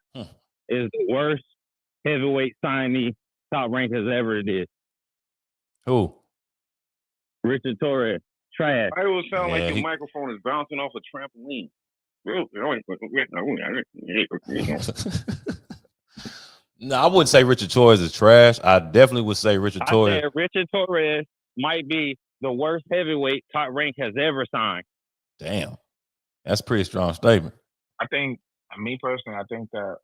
is the worst heavyweight signee Top Rank has ever did. Who? Richard Torres, trash. I always sound Yeah, like your microphone is bouncing off a trampoline. No, I wouldn't say Richard Torres is trash. I definitely would say Richard Torres. I said Richard Torres might be the worst heavyweight Top Rank has ever signed. Damn. That's a pretty strong statement. I think, me personally, I think that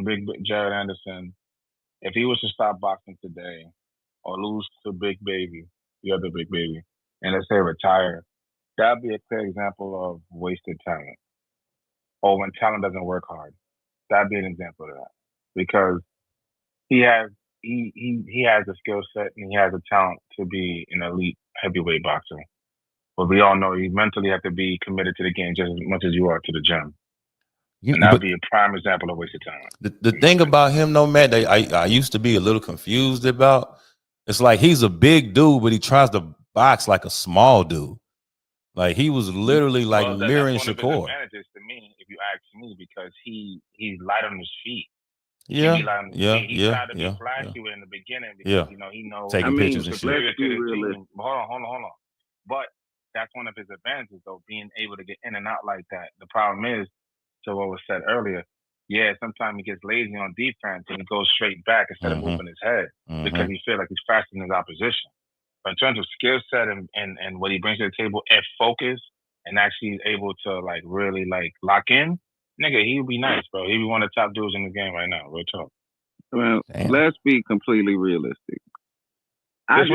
Big Jared Anderson, if he was to stop boxing today or lose to Big Baby, the other Big Baby, and let's say retire, that'd be a clear example of wasted talent. Or when talent doesn't work hard. That'd be an example of that. Because he has a skill set and he has a talent to be an elite heavyweight boxer. But we all know you mentally have to be committed to the game just as much as you are to the gym. And that would be a prime example of wasted talent. The thing about him, though, Matt, I used to be a little confused about. It's like he's a big dude, but he tries to box like a small dude. Like he was literally like mirroring Shakur. That's one of his advantages to me, if you ask me, because he's light on his feet. He tried to be flashy in the beginning because he knows taking pictures and shit. Hold on. But that's one of his advantages, though, being able to get in and out like that. The problem is, to what was said earlier, sometimes he gets lazy on defense and he goes straight back instead of moving his head because he feels like he's faster than his opposition. But in terms of skill set and what he brings to the table and focus and actually able to like really like lock in, nigga, he would be nice, bro. He'd be one of the top dudes in the game right now. Real talk. Well, let's be completely realistic. I just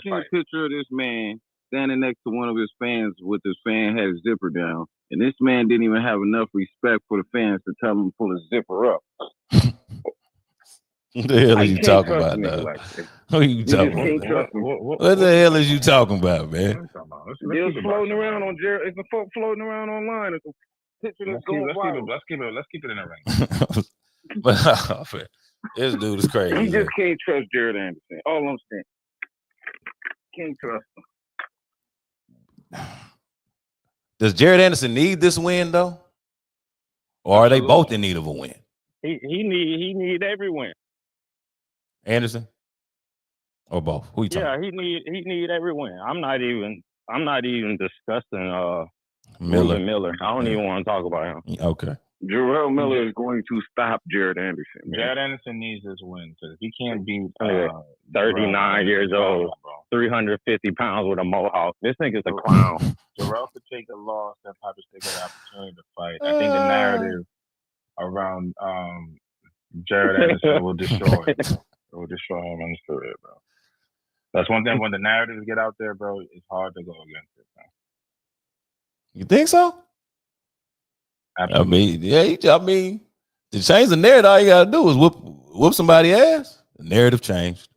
see a picture of this man standing next to one of his fans with his fan had his zipper down. And this man didn't even have enough respect for the fans to tell him to pull his zipper up. What the hell are you talking about, dog? What are you talking about? What the hell is you talking about, man? It's floating around on Jared. It's a folk floating around online. It's a picture that's going viral. Let's keep it in the ring. But this dude is crazy. You just can't trust Jared Anderson. All I'm saying. Can't trust him. Does Jared Anderson need this win though, or are they both in need of a win? He need every win. Anderson, or both? Who you talking? Yeah, he need every win. I'm not even discussing Miller. I don't even want to talk about him. Okay. Jarrell Miller is going to stop Jared Anderson. Man. Jared Anderson needs this win because he can't beat 39 years old, 350 pounds with a mohawk. This nigga's a clown. Jarrell could take a loss and probably take an opportunity to fight. I think the narrative around Jared Anderson will destroy him. It will destroy him in his career, bro. That's one thing. When the narratives get out there, bro, it's hard to go against it, bro. You think so? Absolutely. I mean, to change the narrative, all you gotta do is whoop somebody's ass. The narrative changed.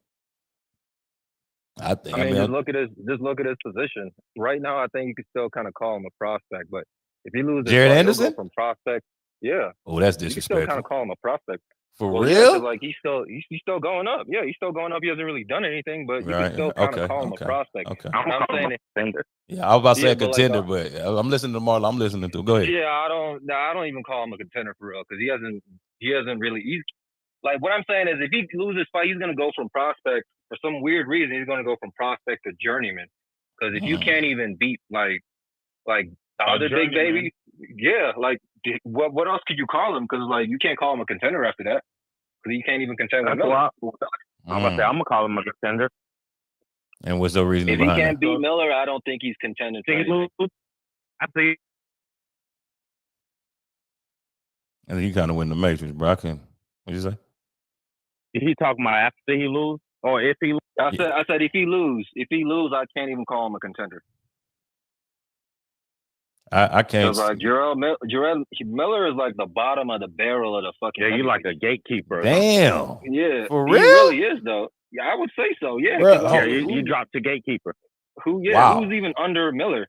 I mean, just look at his position right now. I think you could still kind of call him a prospect, but if he loses Jared Anderson from prospect, yeah. Oh, that's you disrespectful. can still kind of call him a prospect. For real? Yeah, like he's still going up. Yeah, he's still going up. He hasn't really done anything, but you can still kind of call him a prospect. Okay. I'm not saying it. Yeah, I was about to say a contender, but I'm listening to Marlon. I'm listening to. Go ahead. Yeah, I don't even call him a contender for real because he hasn't really. Like what I'm saying is, if he loses fight, he's gonna go from prospect for some weird reason. He's gonna go from prospect to journeyman because if you can't even beat like the other big baby, yeah, like what else could you call him? Because like you can't call him a contender after that because you can't even contend with Miller. I'm gonna call him a contender. And what's the reason if behind he can't that? beat Miller, I don't think he's contending. I think. And he kind of win the Matrix, bro. What'd you say? Is he talking about after he lose or if he lose? I said if he lose, I can't even call him a contender. I can't. Because like Jarrell Miller is like the bottom of the barrel of the fucking. Yeah, you like a gatekeeper. Damn. Yeah, for real? He really is though. Yeah, I would say so. Yeah. You dropped the gatekeeper. Who? Yeah. Wow. Who's even under Miller?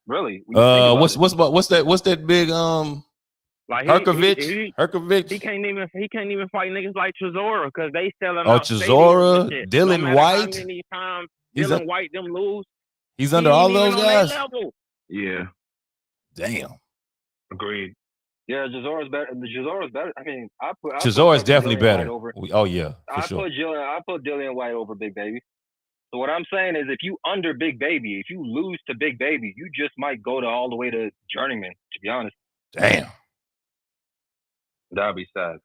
Really? What's that big like Herkovich? He can't even fight niggas like Chisora because they selling. Chisora, Dylan White. How many times Dylan White, them lose. He's under all those guys. Yeah. Damn. Agreed. Yeah, Chisora's better. Chisora's better. I mean, Chisora's definitely better. Over. Oh yeah, for sure. I put Dillian White over Big Baby. So what I'm saying is, if you under Big Baby, if you lose to Big Baby, you just might go all the way to Journeyman. To be honest. Damn. That'd be sad.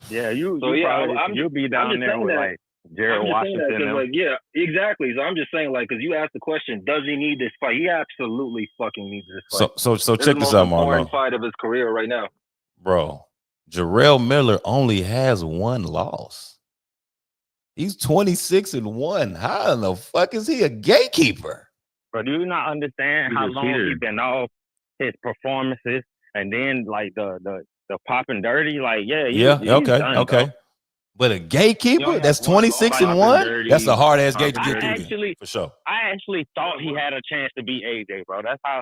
Yeah, you'll be down there with like Jared Washington. Like, yeah, exactly. So I'm just saying, like, because you asked the question, does he need this fight? He absolutely fucking needs this fight. So check this out, Marlon. Important fight of his career right now, bro. Jarrell Miller only has one loss. He's 26-1. How in the fuck is he a gatekeeper? But do you not understand how long he's been off his performances, and then like the popping dirty, like he's done, okay. Bro. But a gatekeeper that's 26-1, that's a hard ass gate to get through. For sure. I actually thought he had a chance to beat AJ, bro. That's how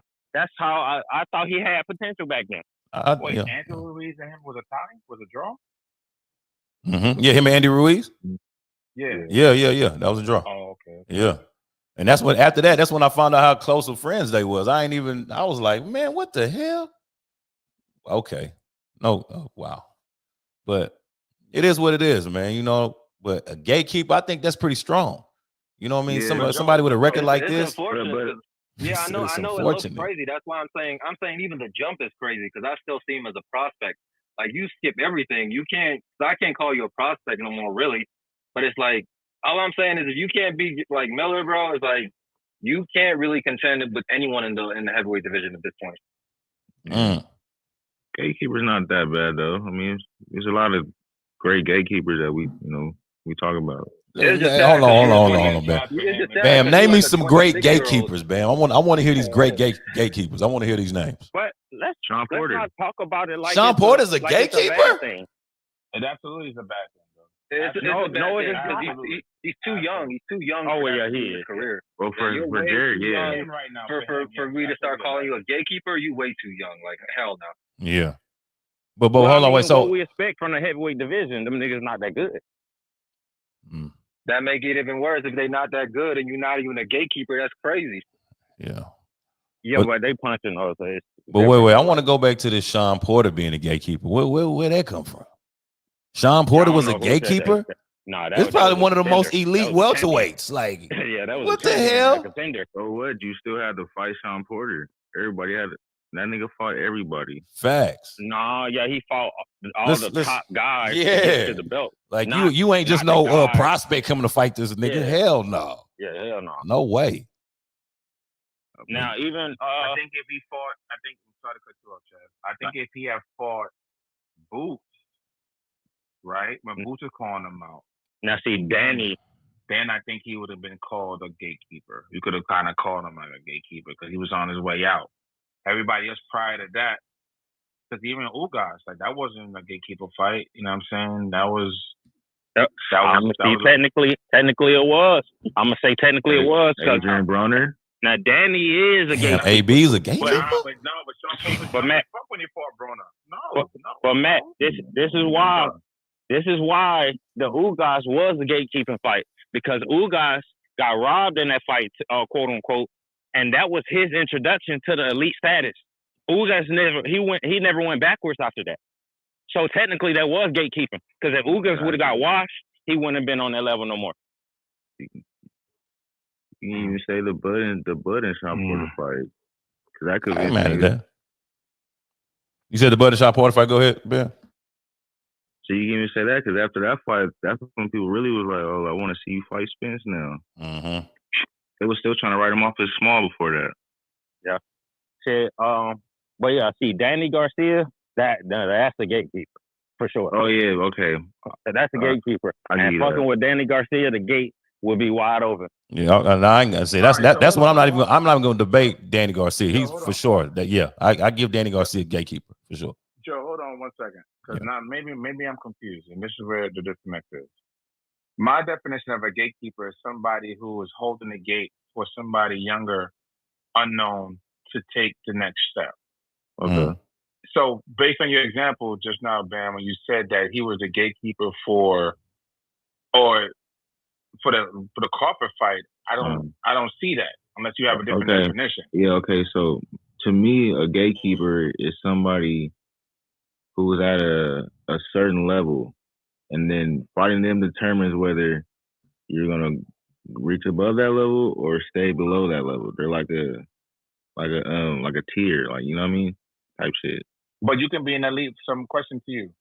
I thought he had potential back then. Wait, Andrew Ruiz and him was a tie? Was a draw? Mm-hmm. Yeah, him and Andy Ruiz. Yeah. That was a draw. Oh, okay. Yeah. And that's when after that, that's when I found out how close of friends they was. I was like, man, what the hell? Okay. No, wow. But it is what it is, man. You know, but a gatekeeper, I think that's pretty strong. You know what I mean? Somebody with a record like this. Yeah, I know it looks crazy. That's why I'm saying even the jump is crazy because I still see him as a prospect. Like you skip everything. I can't call you a prospect no more, really. But it's like, all I'm saying is if you can't beat like Miller, bro, it's like you can't really contend with anyone in the heavyweight division at this point. Gatekeeper's not that bad though. I mean, there's a lot of great gatekeepers that we talk about. Hold on, Bam. Name me some great gatekeepers, Bam. I want to hear these great gatekeepers. I want to hear these names. But let's not talk about it like Sean Porter's a gatekeeper. It absolutely is a bad thing. He's too young. He's too young. Oh yeah, he is. Career. Well, for Jared, Right now, for me to start calling you a gatekeeper, you way too young. Like hell no. Yeah. But hold on, wait. So what we expect from the heavyweight division, them niggas not that good. That make it even worse if they not that good and you're not even a gatekeeper. That's crazy. Yeah. Yeah, but they punching us. But wait. I want to go back to this Sean Porter being a gatekeeper. Where that come from? Sean Porter was a gatekeeper? No, it's probably one of the most elite welterweights. Like, yeah, that was what the hell? So what? You still had to fight Sean Porter. Everybody had that nigga fought everybody. Facts. No, yeah, he fought all the top guys to get to the belt. Like you ain't just no prospect coming to fight this nigga. Yeah. Hell no. Yeah, hell no. No way. Now even I think if he fought, sorry to cut you off, Chad. I think if he had fought Boots, right? When Boots was calling him out. Now see Danny. Then I think he would have been called a gatekeeper. You could have kind of called him like a gatekeeper because he was on his way out. Everybody else prior to that, because even Ugas, like that wasn't a gatekeeper fight. You know what I'm saying? Technically it was. I'm gonna say technically it was. Adrian Broner. Now Danny is a gatekeeper. AB is a gatekeeper. But Matt, when he fought Broner, But Matt, this is why the Ugas was a gatekeeping fight because Ugas got robbed in that fight, quote unquote. And that was his introduction to the elite status. Ugas never went backwards after that. So technically that was gatekeeping. Because if Ugas would have got washed, he wouldn't have been on that level no more. You didn't even say the Bud and Sean Porter fight. Because that could be mad at that. You said the Bud and Sean Porter fight. Go ahead, Ben. So you didn't even say that because after that fight, that's when people really was like, "Oh, I want to see you fight Spence now." Mm-hmm. They were still trying to write him off as small before that. Yeah. Shit, but yeah, see, Danny Garcia, that's the gatekeeper for sure. Oh yeah, okay. That's the gatekeeper. And fucking with Danny Garcia, the gate will be wide open. Yeah, I ain't gonna say that's what I'm not even gonna debate Danny Garcia. He's for sure that. Yeah, I give Danny Garcia a gatekeeper for sure. Joe, hold on 1 second, because now maybe I'm confused, and this is where the disconnect is. My definition of a gatekeeper is somebody who is holding the gate for somebody younger, unknown, to take the next step. Okay. So based on your example just now, Bam, when you said that he was a gatekeeper for the Crawford fight, I don't see that unless you have a different definition. Yeah, okay. So to me, a gatekeeper is somebody who is at a certain level, and then fighting them determines whether you're gonna reach above that level or stay below that level. They're like a tier, like, you know what I mean? Type shit. But you can be an elite. Some question to you.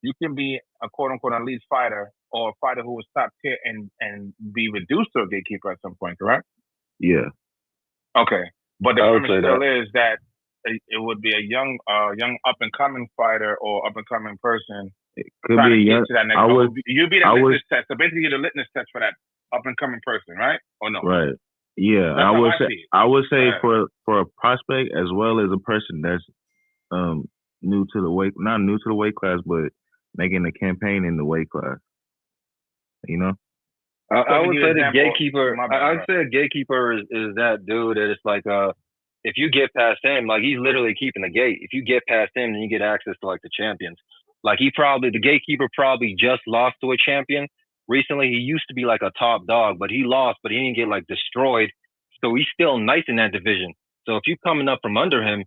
You can be a quote unquote elite fighter or a fighter who was top tier and be reduced to a gatekeeper at some point, correct? Yeah. Okay. But the premise still is that it would be a young up and coming fighter or up and coming person. It could be a young. You'd be the litmus test. So basically, you're the litmus test for that up and coming person, right? Or no? Right. Yeah. I would say for a prospect as well as a person that's not new to the weight class, but making a campaign in the weight class. You know? I would say the gatekeeper. I'd say a gatekeeper is that dude that it's like if you get past him, like he's literally keeping the gate. If you get past him, then you get access to like the champions. Like the gatekeeper probably just lost to a champion recently. He used to be like a top dog, but he lost, but he didn't get like destroyed. So he's still nice in that division. So if you're coming up from under him,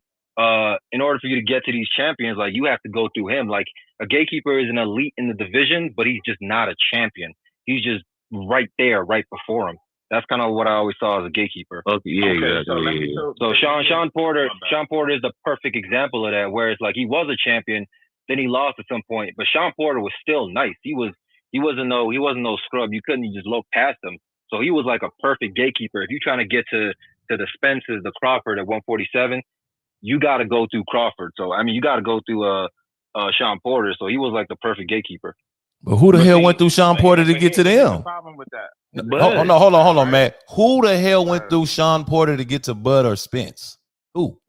in order for you to get to these champions, like you have to go through him. Like a gatekeeper is an elite in the division, but he's just not a champion. He's just right there, right before him. That's kind of what I always saw as a gatekeeper. Okay, yeah, exactly. So Sean Porter is the perfect example of that, where it's like he was a champion, then he lost at some point, but Sean Porter was still nice. He wasn't no scrub. You couldn't just look past him. So he was like a perfect gatekeeper. If you're trying to get to the Spences, the Crawford at 147, you got to go through Crawford. So I mean, you got to go through Sean Porter. So he was like the perfect gatekeeper. But who the hell went through Sean Porter to get to them? Problem with that. Hold on, man. Who the hell went through Sean Porter to get to Bud or Spence? Who?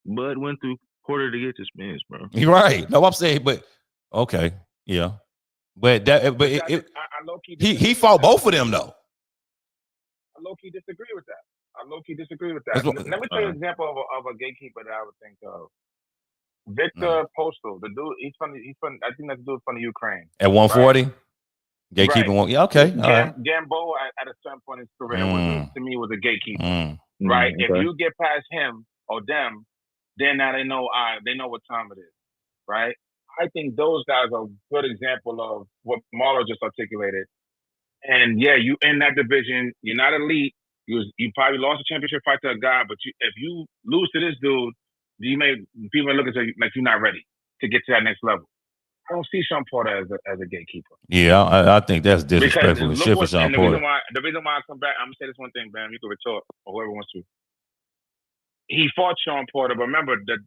Bud went through Porter to get to Spence, bro. You're right. No, I'm saying, but okay, yeah. But he fought both of them though. I low-key disagree with that. Let me tell you an example of a gatekeeper that I would think of. Victor Postal, the dude, he's from. I think that's the dude from the Ukraine. At 140, right? Gatekeeping one. Yeah, okay. All right. Gambo at a certain point in his career to me was a gatekeeper. Right. Okay. If you get past him or them, then now they know what time it is. Right. I think those guys are a good example of what Marlo just articulated. And yeah, you in that division, you're not elite. You probably lost a championship fight to a guy, but if you lose to this dude, people may look at you like you're not ready to get to that next level. I don't see Sean Porter as a gatekeeper. Yeah, I think that's disrespectful and shit for Sean Porter. The reason why I come back, I'm gonna say this one thing, Bam. You can retort or whoever wants to. He fought Sean Porter, but remember the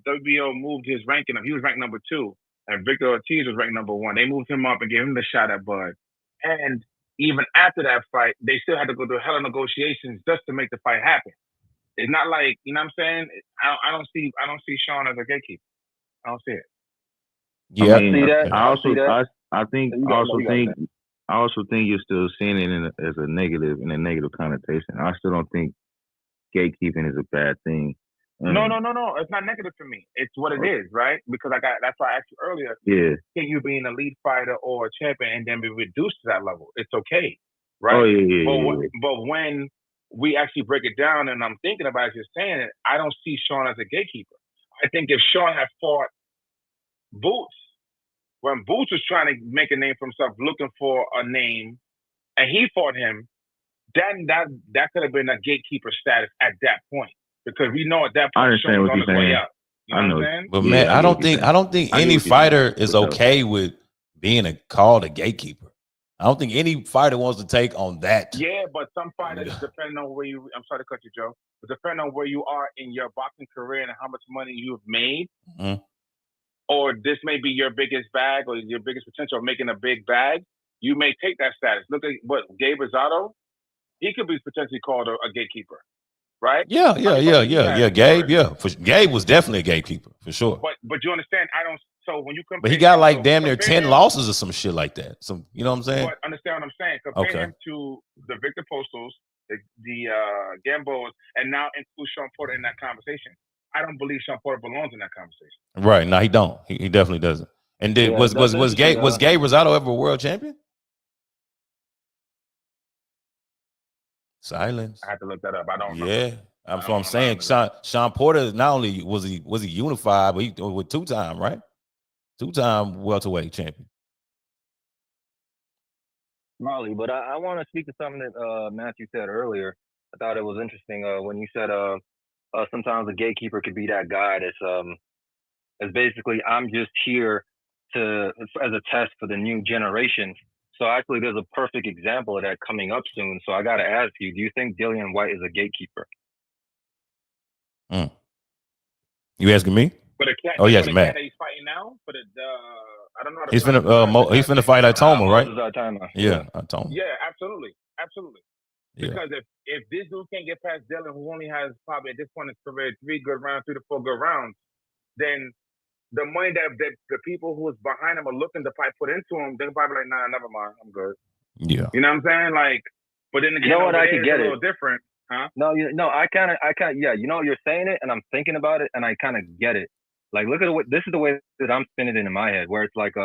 WBO moved his ranking up. He was ranked number 2, and Victor Ortiz was ranked number 1. They moved him up and gave him the shot at Bud. And even after that fight, they still had to go through hell of negotiations just to make the fight happen. It's not like, you know what I'm saying? I don't see Sean as a gatekeeper. I don't see it. Yeah, I also think you're still seeing it as a negative connotation. I still don't think gatekeeping is a bad thing. No. It's not negative for me. It's what it is, right? Because that's why I asked you earlier. Yeah. Can you be an elite fighter or a champion and then be reduced to that level? It's okay, right? Oh yeah. But when we actually break it down, and I'm thinking about it, just saying it, I don't see Sean as a gatekeeper. I think if Sean had fought Boots, when Boots was trying to make a name for himself, looking for a name, and he fought him, then that could have been a gatekeeper status at that point. Because we know at that point, I understand what you're saying. I know. But man, I don't think any fighter is okay with being called a gatekeeper. I don't think any fighter wants to take on that. Yeah, but some fighters, depending on where you, I'm sorry to cut you, Joe, but depending on where you are in your boxing career and how much money you've made, or this may be your biggest bag or your biggest potential of making a big bag, you may take that status. Look at what Gabe Rosado, he could be potentially called a gatekeeper, right? Yeah. Gabe, Gabe was definitely a gatekeeper for sure. But you understand, so when you compare, but he got like damn near 10 losses or some shit like that. So you know what I'm saying? But understand what I'm saying? Compare him to the Victor Postals, the Gambos, and now include Sean Porter in that conversation. I don't believe Sean Porter belongs in that conversation. Right? No, he don't. He definitely doesn't. And did, was Gabe Rosado ever a world champion? Silence. I had to look that up. I don't remember. Yeah, that's what I'm saying. Sean Porter, not only was he unified, but he with 2-time, right? 2-time welterweight champion. Molly, but I want to speak to something that Matthew said earlier. I thought it was interesting when you said sometimes a gatekeeper could be that guy that's basically I'm just here as a test for the new generation. So actually, there's a perfect example of that coming up soon. So I got to ask you, do you think Dillian White is a gatekeeper? You asking me? But yes, Matt. He's fighting now. But I don't know. He's finna fight Itoma, right? Yeah, Itoma. Yeah, absolutely. Yeah. Because if this dude can't get past Dylan, who only has probably at this point in his career 3 to 4 good rounds, then the money that the people who is behind him are looking to probably put into him, they're probably like, nah, never mind, I'm good. Yeah. You know what I'm saying? Like, but then again, you know what, I can get a little different, huh? No, I kind of, yeah. You know, you're saying it, and I'm thinking about it, and I kind of get it. Like, look at this is the way that I'm spinning it in my head, where it's like,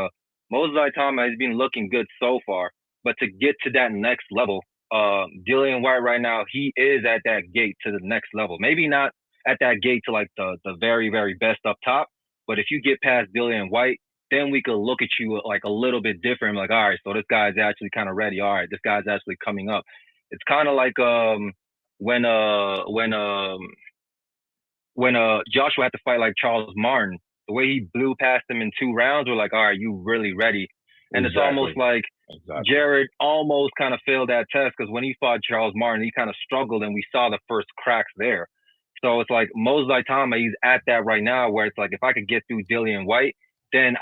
Moses Itama has been looking good so far, but to get to that next level, Dillian White right now, he is at that gate to the next level. Maybe not at that gate to like the very, very best up top, but if you get past Dillian White, then we could look at you like a little bit different. Like, all right, so this guy's actually kind of ready. All right, this guy's actually coming up. It's kind of like when Joshua had to fight like Charles Martin, the way he blew past him in 2 rounds, we're like, all right, you really ready. And It's almost like Jared almost kind of failed that test because when he fought Charles Martin, he kind of struggled and we saw the first cracks there. So it's like Moses Itama, he's at that right now where it's like, if I could get through Dillian White, then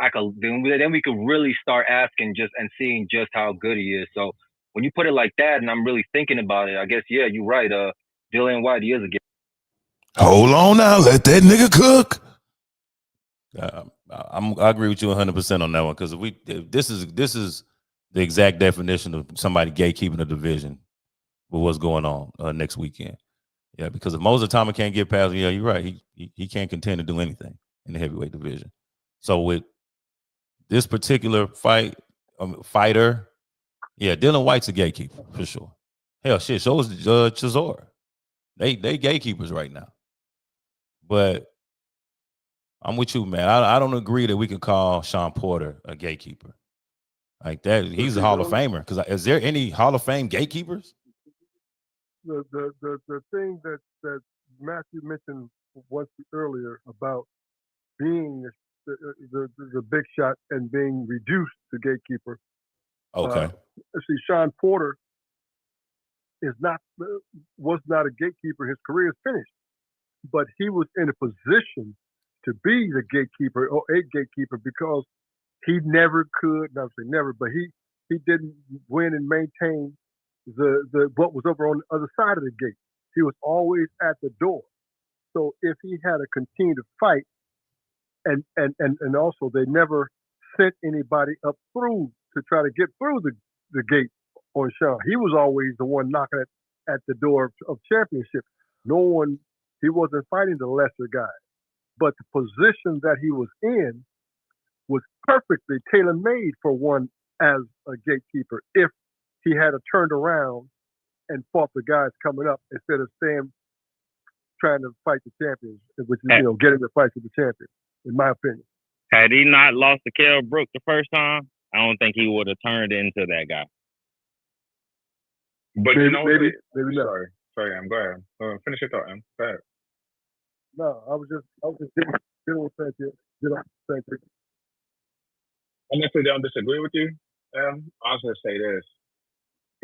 we could really start asking and seeing just how good he is. So when you put it like that, and I'm really thinking about it, I guess, yeah, you're right. Dillian White, he is a Hold on now, let that nigga cook. I agree with you 100% on that one because this is the exact definition of somebody gatekeeping a division with what's going on next weekend. Yeah, because if Moses Itama can't get past, yeah, you're right. He can't contend to do anything in the heavyweight division. So with this particular fighter, yeah, Dillian White's a gatekeeper for sure. Hell, shit, so is Chisora. They gatekeepers right now. But I'm with you, man. I don't agree that we can call Sean Porter a gatekeeper. Like that, he's a Hall of Famer. Because is there any Hall of Fame gatekeepers? The thing that Matthew mentioned once earlier about being the big shot and being reduced to gatekeeper. Okay. See, Sean Porter was not a gatekeeper. His career is finished, but he was in a position to be the gatekeeper or a gatekeeper because he never could. Not say never, but he didn't win and maintain the what was over on the other side of the gate. He was always at the door. So if he had to continue to fight, and also they never sent anybody up through to try to get through the gate on Sean. He was always the one knocking at the door of championship. He wasn't fighting the lesser guy. But the position that he was in was perfectly tailor-made for one as a gatekeeper if he had turned around and fought the guys coming up instead of staying trying to fight the champions, which is, getting the fight with the champions, in my opinion. Had he not lost to Kell Brook the first time, I don't think he would have turned into that guy. But maybe not. Sorry, go ahead. Finish your thought, go ahead. No, I was just dealing with thank you. I necessarily don't disagree with you. I was going to say this.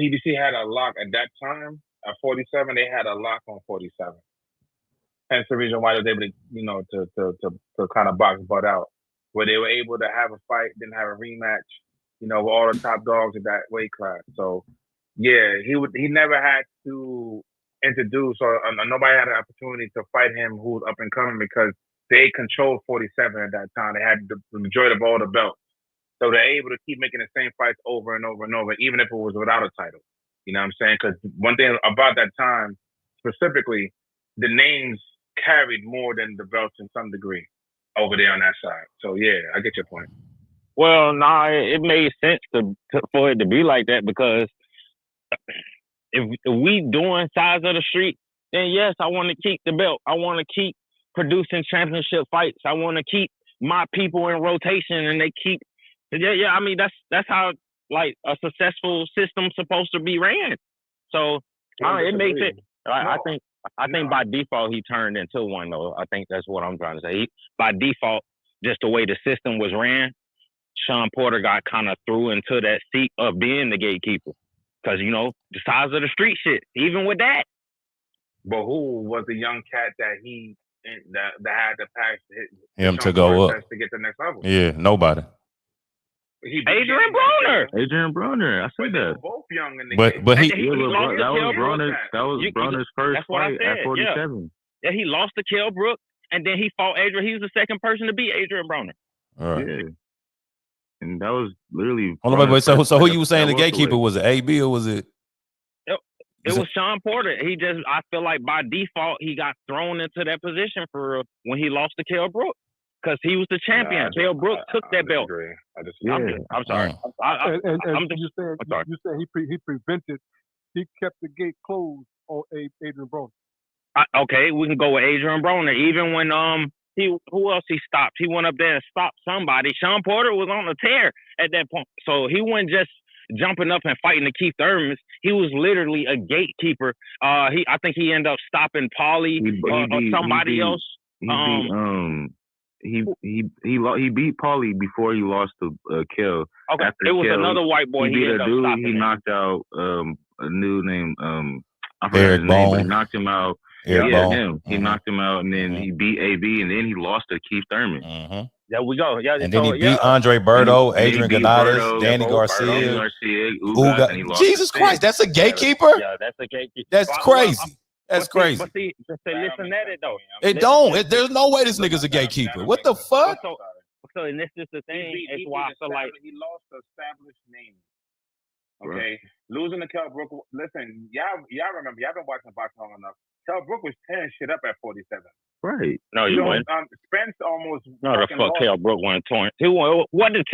PBC had a lock at that time. At 47, they had a lock on 47. Hence the reason why they were able to kind of box Bud out. Where they were able to have a fight, then have a rematch, with all the top dogs in that weight class. So, yeah, he never had to introduce or nobody had an opportunity to fight him who was up and coming because they controlled 47 at that time. They had the majority of all the belts. So they're able to keep making the same fights over and over and over, even if it was without a title. You know what I'm saying? Because one thing about that time, specifically, the names carried more than the belts in some degree over there on that side. So, yeah, I get your point. Well, it made sense for it to be like that because if we doing size of the street, then yes, I want to keep the belt. I want to keep producing championship fights. I want to keep my people in rotation, and they keep. Yeah. I mean, that's how like a successful system's supposed to be ran. So it makes it. I think by default he turned into one though. I think that's what I'm trying to say. By default, just the way the system was ran, Sean Porter got kind of threw into that seat of being the gatekeeper. Because, the size of the street shit, even with that. But who was the young cat that had to pass him to go up to get to the next level? Yeah, nobody. Adrian Broner. Adrian Broner. I said that. Both young in the game. But that was Broner's first fight at 47. Yeah, he lost to Kell Brook, and then he fought Adrian. He was the second person to beat Adrian Broner. All right. Yeah. And that was literally. Hold on, wait. So who you were saying the gatekeeper was it? AB or was it? It was Sean Porter. I feel like by default he got thrown into that position for when he lost to Kell Brook because he was the champion. Kell Brook took that belt. I'm sorry. You said he kept the gate closed on Adrian Broner. Okay, we can go with Adrian Broner. Even when who else he stopped? He went up there and stopped somebody. Sean Porter was on the tear at that point. So he wasn't just jumping up and fighting the Keith Thurmans. He was literally a gatekeeper. I think he ended up stopping Paulie or somebody else. He beat Paulie before he lost to Kell. Okay, it was another white boy. He beat a dude. He knocked out a new name. I forgot Eric his name, Bone. but he knocked him out. Eric Bone. Him. He knocked him out, and then he beat AB, and then he lost to Keith Thurman. Mm-hmm. There we go. Yeah, and then he beat Andre Berto, Adrian Gonzalez, Danny Garcia, Ugas, and he lost Jesus Christ, that's a gatekeeper? Yeah, that's a gatekeeper. That's crazy. That's crazy. But see, listen at it though. There's no way this nigga's a gatekeeper. What the fuck? So and this is the thing. It's why I feel like he lost the established name. Okay, losing to Kell Brook. Listen, y'all remember? Y'all been watching boxing long enough. Kell Brook was tearing shit up at 47. Right. No, you wouldn't. Spence almost. No, the fuck Kell Brook wasn't torn. What did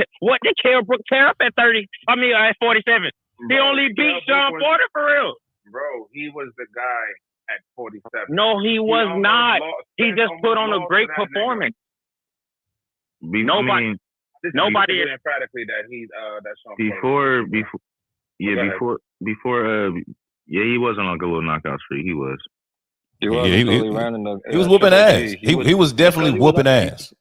Kell Brook tear up at 30? I mean, at 47. He only beat Sean Porter for real. Bro, he was the guy at 47. No, he was not. He just put on a great performance. Nobody emphatically that Sean Porter. He wasn't on a little knockout streak. He was. He was whooping ass. He was definitely whooping ass.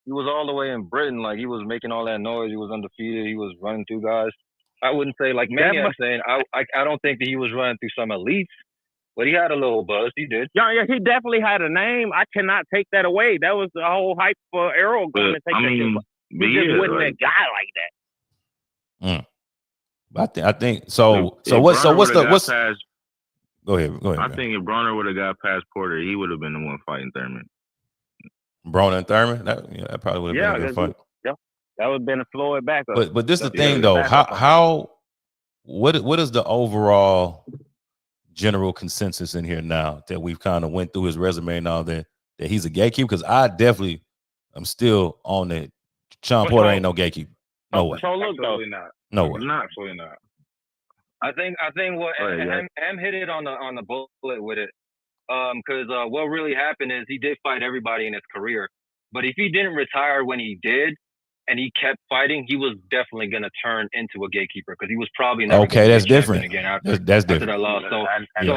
He was all the way in Britain, like he was making all that noise. He was undefeated. He was running through guys. I wouldn't say like many are saying. I don't think that he was running through some elites, but he had a little buzz. He did. Yeah, he definitely had a name. I cannot take that away. That was the whole hype for Errol going to take that shit. He just wasn't a guy like that. I think so. What's Go ahead. I think if Broner would have got past Porter, he would have been the one fighting Thurman. Broner and Thurman? That probably would have been a good fight. Yeah, that would have been a Floyd backup. But this is the thing though. What is the overall general consensus in here now that we've kind of went through his resume now that he's a gatekeeper? Because I definitely am still on that. Sean Porter ain't no gatekeeper. No way. So look, absolutely not. No way. Absolutely not. I think what M hit it on the bullet with it, because what really happened is he did fight everybody in his career, but if he didn't retire when he did, and he kept fighting, he was definitely gonna turn into a gatekeeper because he was probably never that's different. Again after that loss. So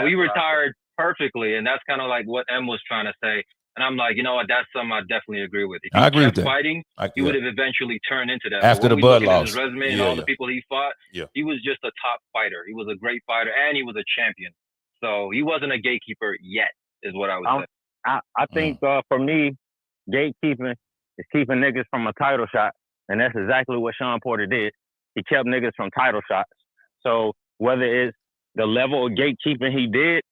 he retired perfectly, and that's kind of like what M was trying to say. And I'm like, you know what? That's something I definitely agree with. If he I agree with that. Fighting, he would have eventually turned into that. After the Bud loss. His resume and all the people he fought, he was just a top fighter. He was a great fighter, and he was a champion. So he wasn't a gatekeeper yet, is what I would say. I think for me, gatekeeping is keeping niggas from a title shot, and that's exactly what Sean Porter did. He kept niggas from title shots. So whether it's the level of gatekeeping he did,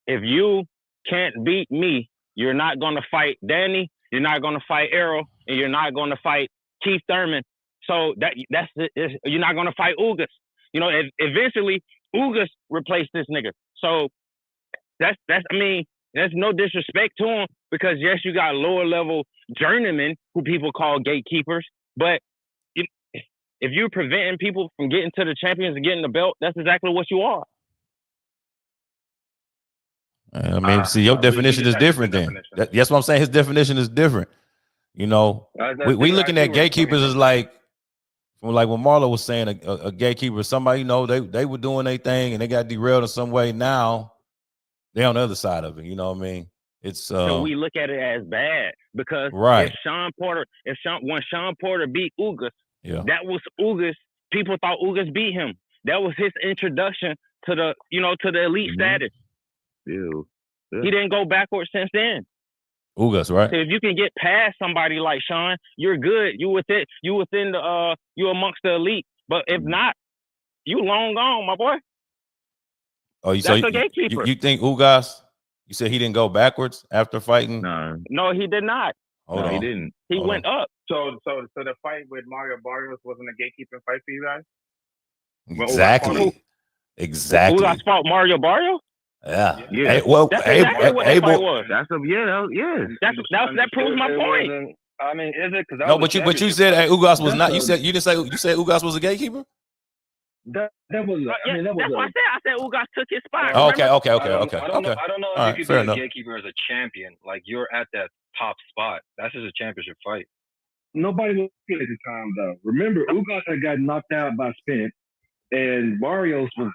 if you can't beat me, you're not going to fight Danny, you're not going to fight Errol, and you're not going to fight Keith Thurman. So that's you're not going to fight Ugas. You know, eventually Ugas replaced this nigga. So that's there's no disrespect to him because yes, you got lower level journeymen who people call gatekeepers, but if you're preventing people from getting to the champions and getting the belt, that's exactly what you are. I mean, see, your definition is different then. That's what I'm saying. His definition is different. You know, we looking at gatekeepers as like when Marlo was saying a gatekeeper, somebody, you know, they were doing their thing and they got derailed in some way. Now they on the other side of it. You know what I mean? It's so we look at it as bad because right. When Sean Porter beat Ugas, yeah, that was Ugas. People thought Ugas beat him. That was his introduction to the elite status. Yeah. He didn't go backwards since then. Ugas, right? So if you can get past somebody like Sean, you're good. You within the you amongst the elite. But if not, you long gone, my boy. Oh, That's a gatekeeper. You think Ugas? You said he didn't go backwards after fighting? No, he did not. Hold on. He didn't. He went up. So the fight with Mario Barrios wasn't a gatekeeping fight for you guys? Exactly. Ugas fought Mario Barrios? Yeah. Hey, well, that's exactly what that fight was. That proves my point. I mean, is it? Cause no, but you said Ugas was not. You said Ugas was a gatekeeper. That was. I said Ugas took his spot. Oh, okay. I don't know if you could be a gatekeeper as a champion. Like you're at that top spot. That's just a championship fight. Nobody was good at the time though. Remember, Ugas had got knocked out by Spence, and Barrios was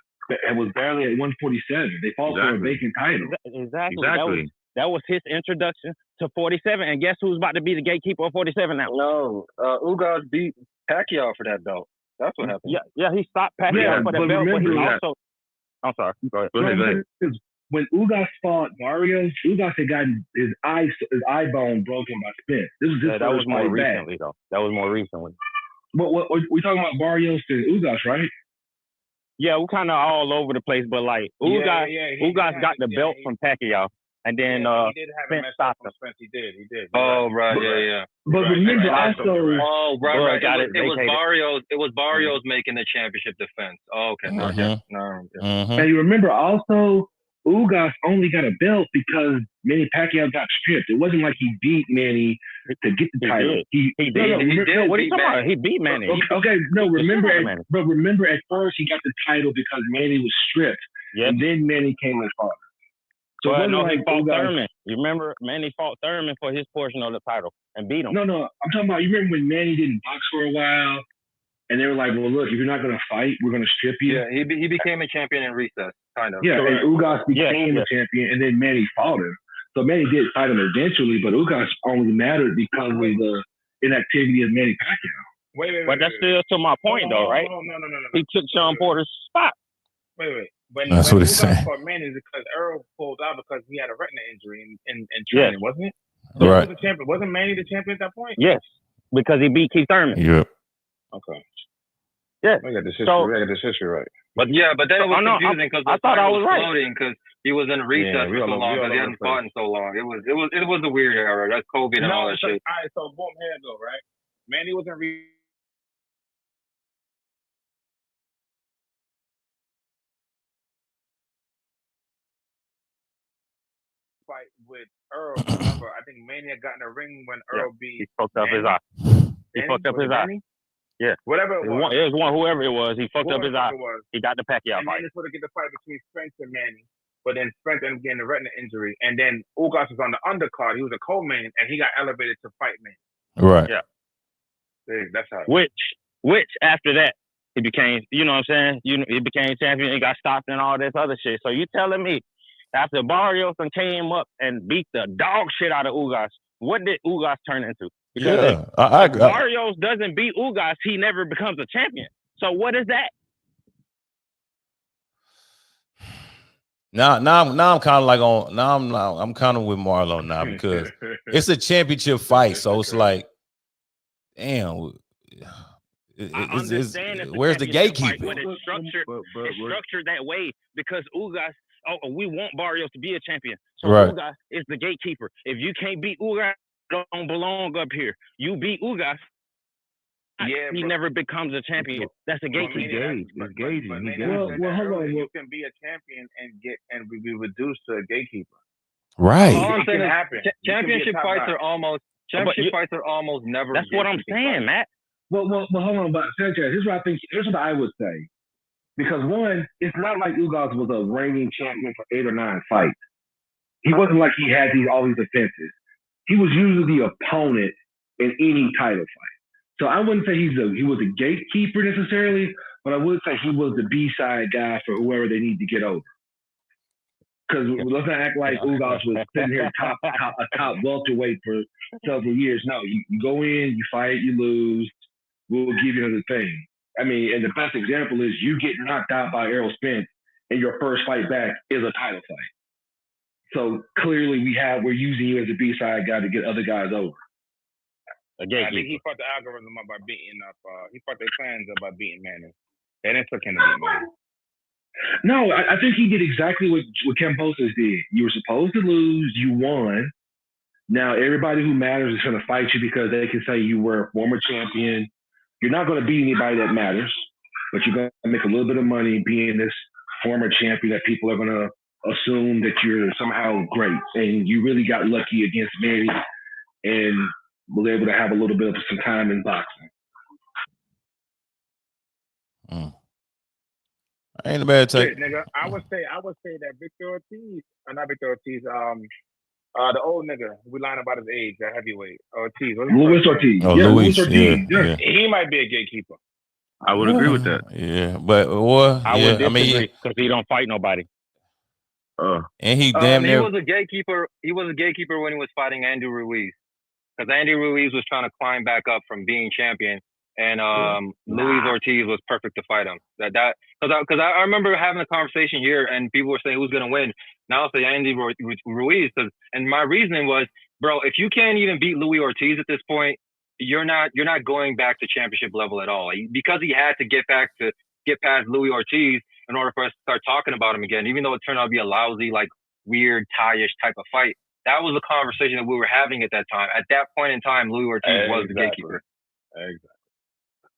barely at 147. They fought for a vacant title. Exactly. That was his introduction to 47. And guess who's about to be the gatekeeper of 47 now? No, Ugas beat Pacquiao for that belt. That's what happened. Yeah, he stopped Pacquiao for the belt, but he also. I'm sorry. Go ahead. When Ugas fought Barrios, Ugas had gotten his eye bone broken by Spence. That was more recently, though. That was more recently. What we talking about Barrios to Ugas, right? Yeah, we're kind of all over the place, but like Ugas got the belt from Pacquiao, and then he did have Spence stopped him. He did. Oh right, yeah. But remember also, right. It was Barrios. It was Barrios making the championship defense. Oh, okay. And you remember also, Ugas only got a belt because Manny Pacquiao got stripped. It wasn't like he beat Manny to get the title. He did. No, what are you talking about? He beat Manny. Okay, no, remember at first he got the title because Manny was stripped. Yep. And then Manny came and fought him. So he fought Thurman. You remember Manny fought Thurman for his portion of the title and beat him. No, I'm talking about, you remember when Manny didn't box for a while? And they were like, well, look, if you're not going to fight, we're going to strip you. Yeah, he became a champion in recess, kind of. Yeah, and Ugas became a champion, and then Manny fought him. So Manny did fight him eventually, but Ugas only mattered because of the inactivity of Manny Pacquiao. Wait. But that's still to my point, though, right? No. He took Sean Porter's spot. Wait. That's what he's saying. For Manny, because Earl pulled out because he had a retina injury in training, wasn't it? So right. Wasn't Manny the champion at that point? Yes, because he beat Keith Thurman. Yep. Okay. Yeah. I got this history right. But then it was confusing because I thought I was right because he was in recess for so long because he hadn't fought in so long. It was a weird era. That's COVID and all that shit. All right, so boom, here it go, right? Manny was in fight with Earl. Remember, I think Manny had gotten a ring when Earl beat. He fucked up his eye. Yeah. Whatever it was. It was whoever it was. He fucked up his eye. He got the Pacquiao fight. Manny was supposed to get the fight between Spence and Manny, but then Spence ended up getting a retina injury, and then Ugas was on the undercard. He was a co-main, and he got elevated to fight Manny. Right. Yeah. That's how. Which after that he became, you know what I'm saying? He became champion. He got stopped and all this other shit. So you telling me after Barrios came up and beat the dog shit out of Ugas, what did Ugas turn into? Because if Barrios doesn't beat Ugas, he never becomes a champion. So what is that? Now I'm kind of like I'm kind of with Marlon now because it's a championship fight, so it's like, damn. Where's the gatekeeper? But it's structured that way because Ugas. Oh, we want Barrios to be a champion, so Ugas is the gatekeeper. If you can't beat Ugas, don't belong up here. You beat Ugas, he never becomes a champion. That's a gatekeeper. It's gauging. Well, hold on. You can be a champion and be reduced to a gatekeeper. Right. All I'm saying is championship fights are almost never. That's what I'm saying, Matt. Well, hold on, but Sanchez, here's what I would say. Because one, it's not like Ugas was a reigning champion for 8 or 9 fights. He wasn't like he had all these offenses. He was usually the opponent in any title fight. So I wouldn't say he was a gatekeeper necessarily, but I would say he was the B-side guy for whoever they need to get over. Because let's not act like Ugas was sitting here a top welterweight for several years. No, you go in, you fight, you lose. We'll give you another thing. I mean, and the best example is you get knocked out by Errol Spence, and your first fight back is a title fight. So clearly, we're using you as a B-side guy to get other guys over. I think he fought the algorithm up by beating up. He fought their plans up by beating Manning. They didn't took him to beat Manning. No, I think he did exactly what Kambosos did. You were supposed to lose, you won. Now everybody who matters is going to fight you because they can say you were a former champion. You're not going to beat anybody that matters, but you're going to make a little bit of money being this former champion that people are going to assume that you're somehow great. And you really got lucky against Manny and was able to have a little bit of some time in boxing. Ain't a bad take. Shit, nigga. I would say that Victor Ortiz, not Victor Ortiz, the old nigga, we lying about his age, that heavyweight. Ortiz. Luis Ortiz. Oh, yeah, Luis Ortiz. Yeah. He might be a gatekeeper. I would agree with that. Yeah, but I would disagree because he don't fight nobody. And he damn near. He was a gatekeeper. He was a gatekeeper when he was fighting Andy Ruiz, because Andy Ruiz was trying to climb back up from being champion, and Luis Ortiz was perfect to fight him. Because I remember having a conversation here, and people were saying who's gonna win. Now I'll say Andy Ruiz, and my reasoning was, bro, if you can't even beat Luis Ortiz at this point, you're not going back to championship level at all. Because he had to get past Luis Ortiz in order for us to start talking about him again, even though it turned out to be a lousy, like weird tie-ish type of fight. That was the conversation that we were having at that time. At that point in time, Luis Ortiz was the gatekeeper. Exactly.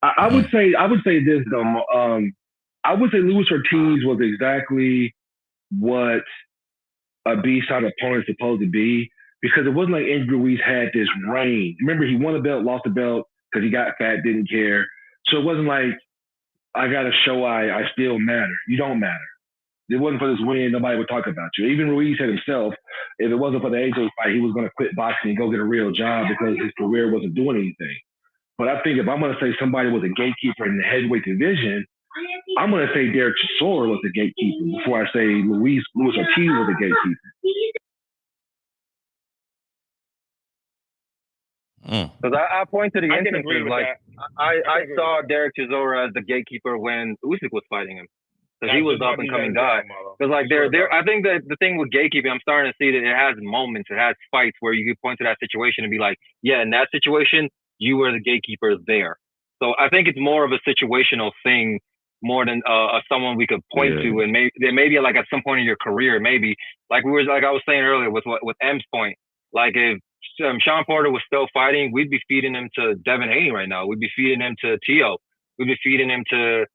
I would say this though. I would say Luis Ortiz was exactly what a B-side opponent is supposed to be, because it wasn't like Andy Ruiz had this reign. Remember, he won a belt, lost a belt because he got fat, didn't care. So it wasn't like I got to show I still matter. You don't matter. If it wasn't for this win, nobody would talk about you. Even Ruiz said himself, if it wasn't for the AJ fight, he was going to quit boxing and go get a real job because his career wasn't doing anything. But I think if I'm going to say somebody was a gatekeeper in the heavyweight division, I'm going to say Derek Chisora was the gatekeeper before I say Luis Ortiz was the gatekeeper. Because I point to the instances, like I saw Derek Chisora as the gatekeeper when Usyk was fighting him, because he was the up and coming guy. Because like I think that the thing with gatekeeping, I'm starting to see that it has moments, it has fights where you can point to that situation and be like, yeah, in that situation, you were the gatekeeper there. So I think it's more of a situational thing more than someone we could point to, and maybe like at some point in your career, maybe like I was saying earlier with M's point, like if Sean Porter was still fighting, we'd be feeding him to Devin Haney right now. We'd be feeding him to Tio. We'd be feeding him to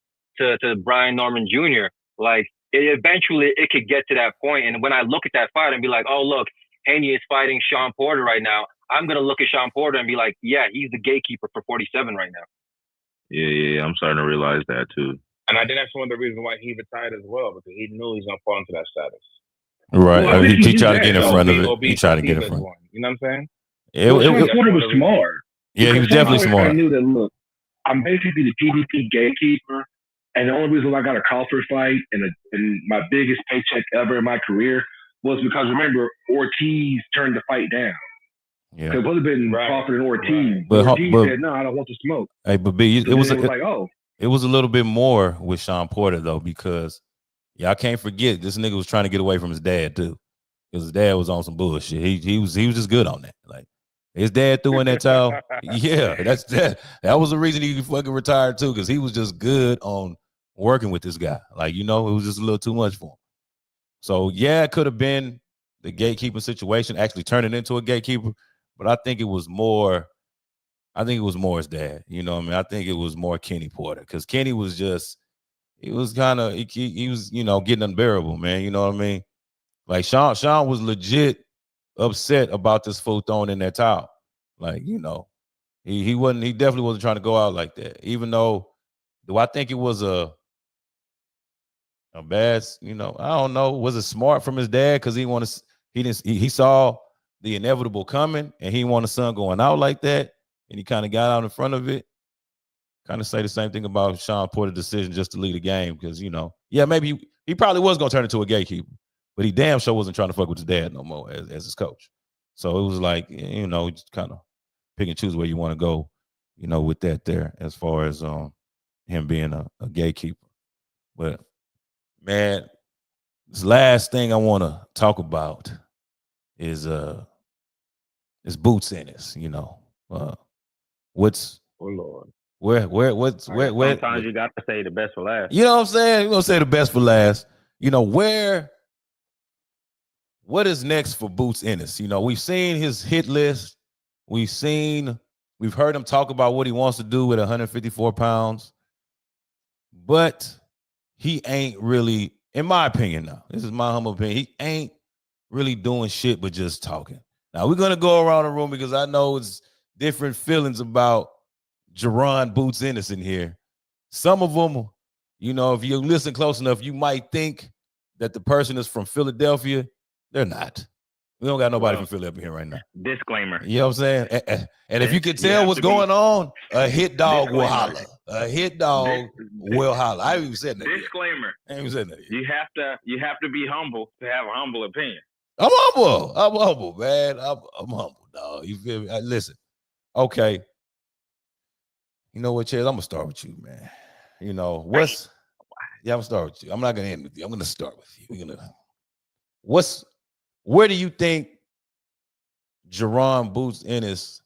Brian Norman Jr. Like eventually it could get to that point. And when I look at that fight and be like, oh look, Haney is fighting Sean Porter right now, I'm gonna look at Sean Porter and be like, yeah, he's the gatekeeper for 47 right now. Yeah, I'm starting to realize that too. And I think that's one of the reasons why he retired as well, because he knew he's gonna fall into that status. Right. Well, he tried to get in front of it. He tried to get in front. You know what I'm saying? Porter was smart. Yeah, he was definitely smart. I knew that, look, I'm basically the PvP gatekeeper, and the only reason I got a Crawford fight and my biggest paycheck ever in my career was because, remember, Ortiz turned the fight down. Yeah. So it would have been Crawford and Ortiz. Right. But Ortiz said, no, I don't want to smoke. Hey, but B, it was a little bit more with Sean Porter, though, because y'all can't forget this nigga was trying to get away from his dad, too. Because his dad was on some bullshit. He was just good on that. Like, his dad threw in that towel. Yeah, that was the reason he fucking retired, too, because he was just good on working with this guy. Like, it was just a little too much for him. So, yeah, it could have been the gatekeeping situation, actually turning into a gatekeeper. But I think it was more his dad. You know what I mean? I think it was more Kenny Porter, because Kenny was just, he was getting unbearable, man. You know what I mean? Like Sean was legit upset about this fool throwing in that towel. Like, he definitely wasn't trying to go out like that. Even though, do I think it was a bad, I don't know. Was it smart from his dad because he want to He saw the inevitable coming, and he didn't want the sun going out like that, and he kind of got out in front of it. Kind of say the same thing about Sean Porter's decision just to lead the game because, maybe he probably was going to turn into a gatekeeper, but he damn sure wasn't trying to fuck with his dad no more as his coach. So it was like, just kind of pick and choose where you want to go, with that there as far as him being a gatekeeper. But, man, this last thing I want to talk about is Boots Ennis, what's Oh Lord. what's Sometimes you got to say the best for last. You know what I'm saying? You're gonna say the best for last. What is next for Boots Ennis? We've seen his hit list. We've heard him talk about what he wants to do with 154 pounds, but he ain't really, in my opinion now, this is my humble opinion, he ain't really doing shit but just talking. Now, we're going to go around the room because I know it's different feelings about Jaron Boots Ennis in here. Some of them, if you listen close enough, you might think that the person is from Philadelphia. They're not. We don't got nobody from Philly up in here right now. Disclaimer. You know what I'm saying? And if you can tell what's going on, a hit dog will holler. A hit dog will holler. I even said that. Disclaimer. I ain't even said that. You have to be humble to have a humble opinion. I'm humble, man. I'm humble, dog. You feel me? Listen. Okay. You know what, Chaz? I'm gonna start with you, man. I'm gonna start with you. I'm not gonna end with you. I'm gonna start with you. Where do you think Jaron Boots Ennis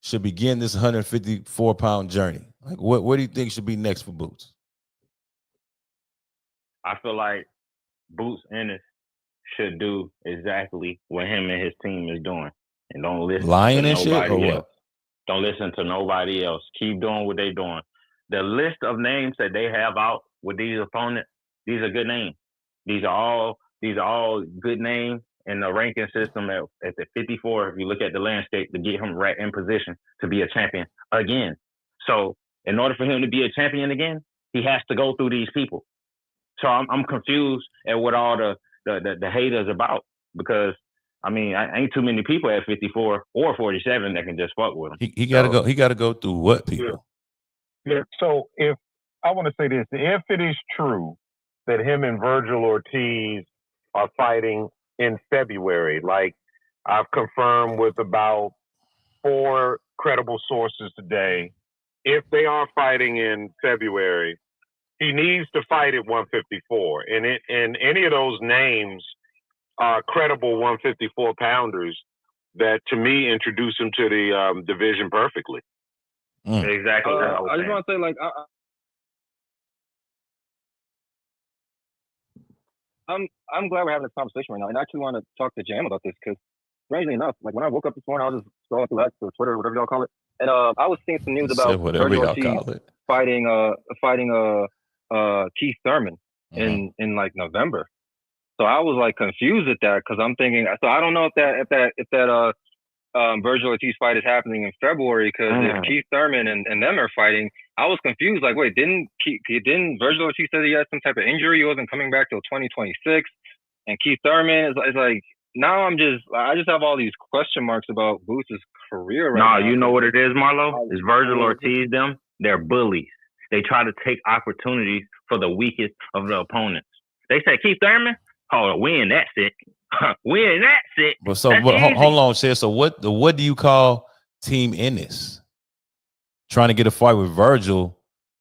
should begin this 154-pound journey? Like, what do you think should be next for Boots? I feel like Boots Ennis should do exactly what him and his team is doing, and don't listen lying to and shit or nobody what? else. Don't listen to nobody else. Keep doing what they're doing. The list of names that they have out with these opponents, these are good names. These are all good names in the ranking system at the 54. If you look at the landscape, to get him right in position to be a champion again. So in order for him to be a champion again, he has to go through these people. So I'm confused at what all the haters about, because I ain't too many people at 54 or 47 that can just fuck with him. He gotta go. He gotta go through what people? Yeah. So if I want to say this, if it is true that him and Virgil Ortiz are fighting in February, like I've confirmed with about 4 credible sources today, if they are fighting in February, he needs to fight at 154, and any of those names are credible 154 pounders that, to me, introduce him to the division perfectly. Exactly. I just want to say, like, I'm glad we're having this conversation right now, and I actually want to talk to Jam about this because, strangely enough, like when I woke up this morning, I was just scrolling through X or Twitter or whatever y'all call it, and I was seeing some news about Virgil Ortiz fighting Keith Thurman in like November. So I was like confused at that because I'm thinking. So I don't know if that Virgil Ortiz fight is happening in February, because if Keith Thurman and them are fighting, I was confused. Like, wait, didn't Virgil Ortiz say he had some type of injury? He wasn't coming back till 2026, and Keith Thurman is like. Now I just have all these question marks about Boots' career right now. You know what it is, Marlo? It's Virgil Ortiz, they're bullies. They try to take opportunities for the weakest of the opponents. They say, Keith Thurman, win, that's it. Win, that's it. But hold on, Chad. So what do you call Team Ennis? Trying to get a fight with Virgil,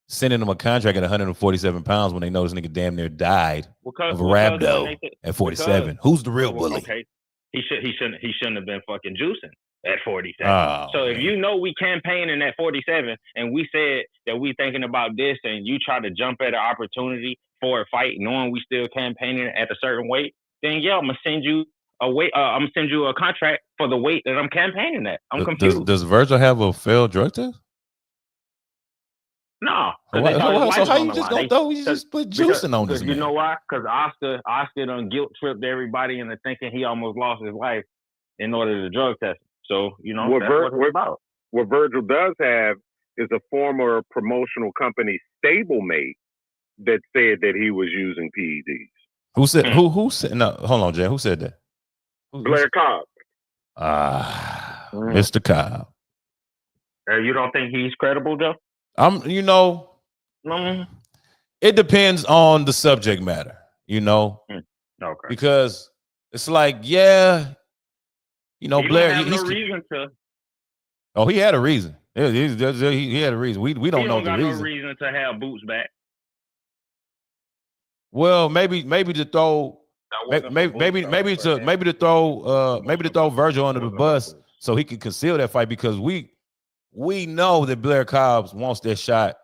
sending him a contract at 147 pounds when they know this nigga damn near died of a rhabdo at 47. Who's the real bully? Okay, he shouldn't have been fucking juicing at 47. So if you know we campaigning at 47 and we said that we thinking about this, and you try to jump at an opportunity for a fight knowing we still campaigning at a certain weight, then yeah, I'm gonna send you a weight. I'm gonna send you a contract for the weight that I'm campaigning at. I'm confused. Does Virgil have a failed drug test? No. So how you just gonna throw? You just put juicing on this man. You know why? Because Oscar done guilt tripped everybody into thinking he almost lost his life in order to drug test him. So that's what it's about. What Virgil does have is a former promotional company stablemate that said that he was using PEDs. Who said? Who said? No, hold on, Jay. Who said that? Blair Cobb. Mr. Cobb. You don't think he's credible, Joe? It depends on the subject matter, Okay. because it's like, Blair. He don't have no reason to. Oh, he had a reason. He had a reason. We don't know the reason. No reason to have Boots back. Well, maybe to throw, maybe to throw Virgil under the bus so he can conceal that fight, because we know that Blair Cobbs wants that shot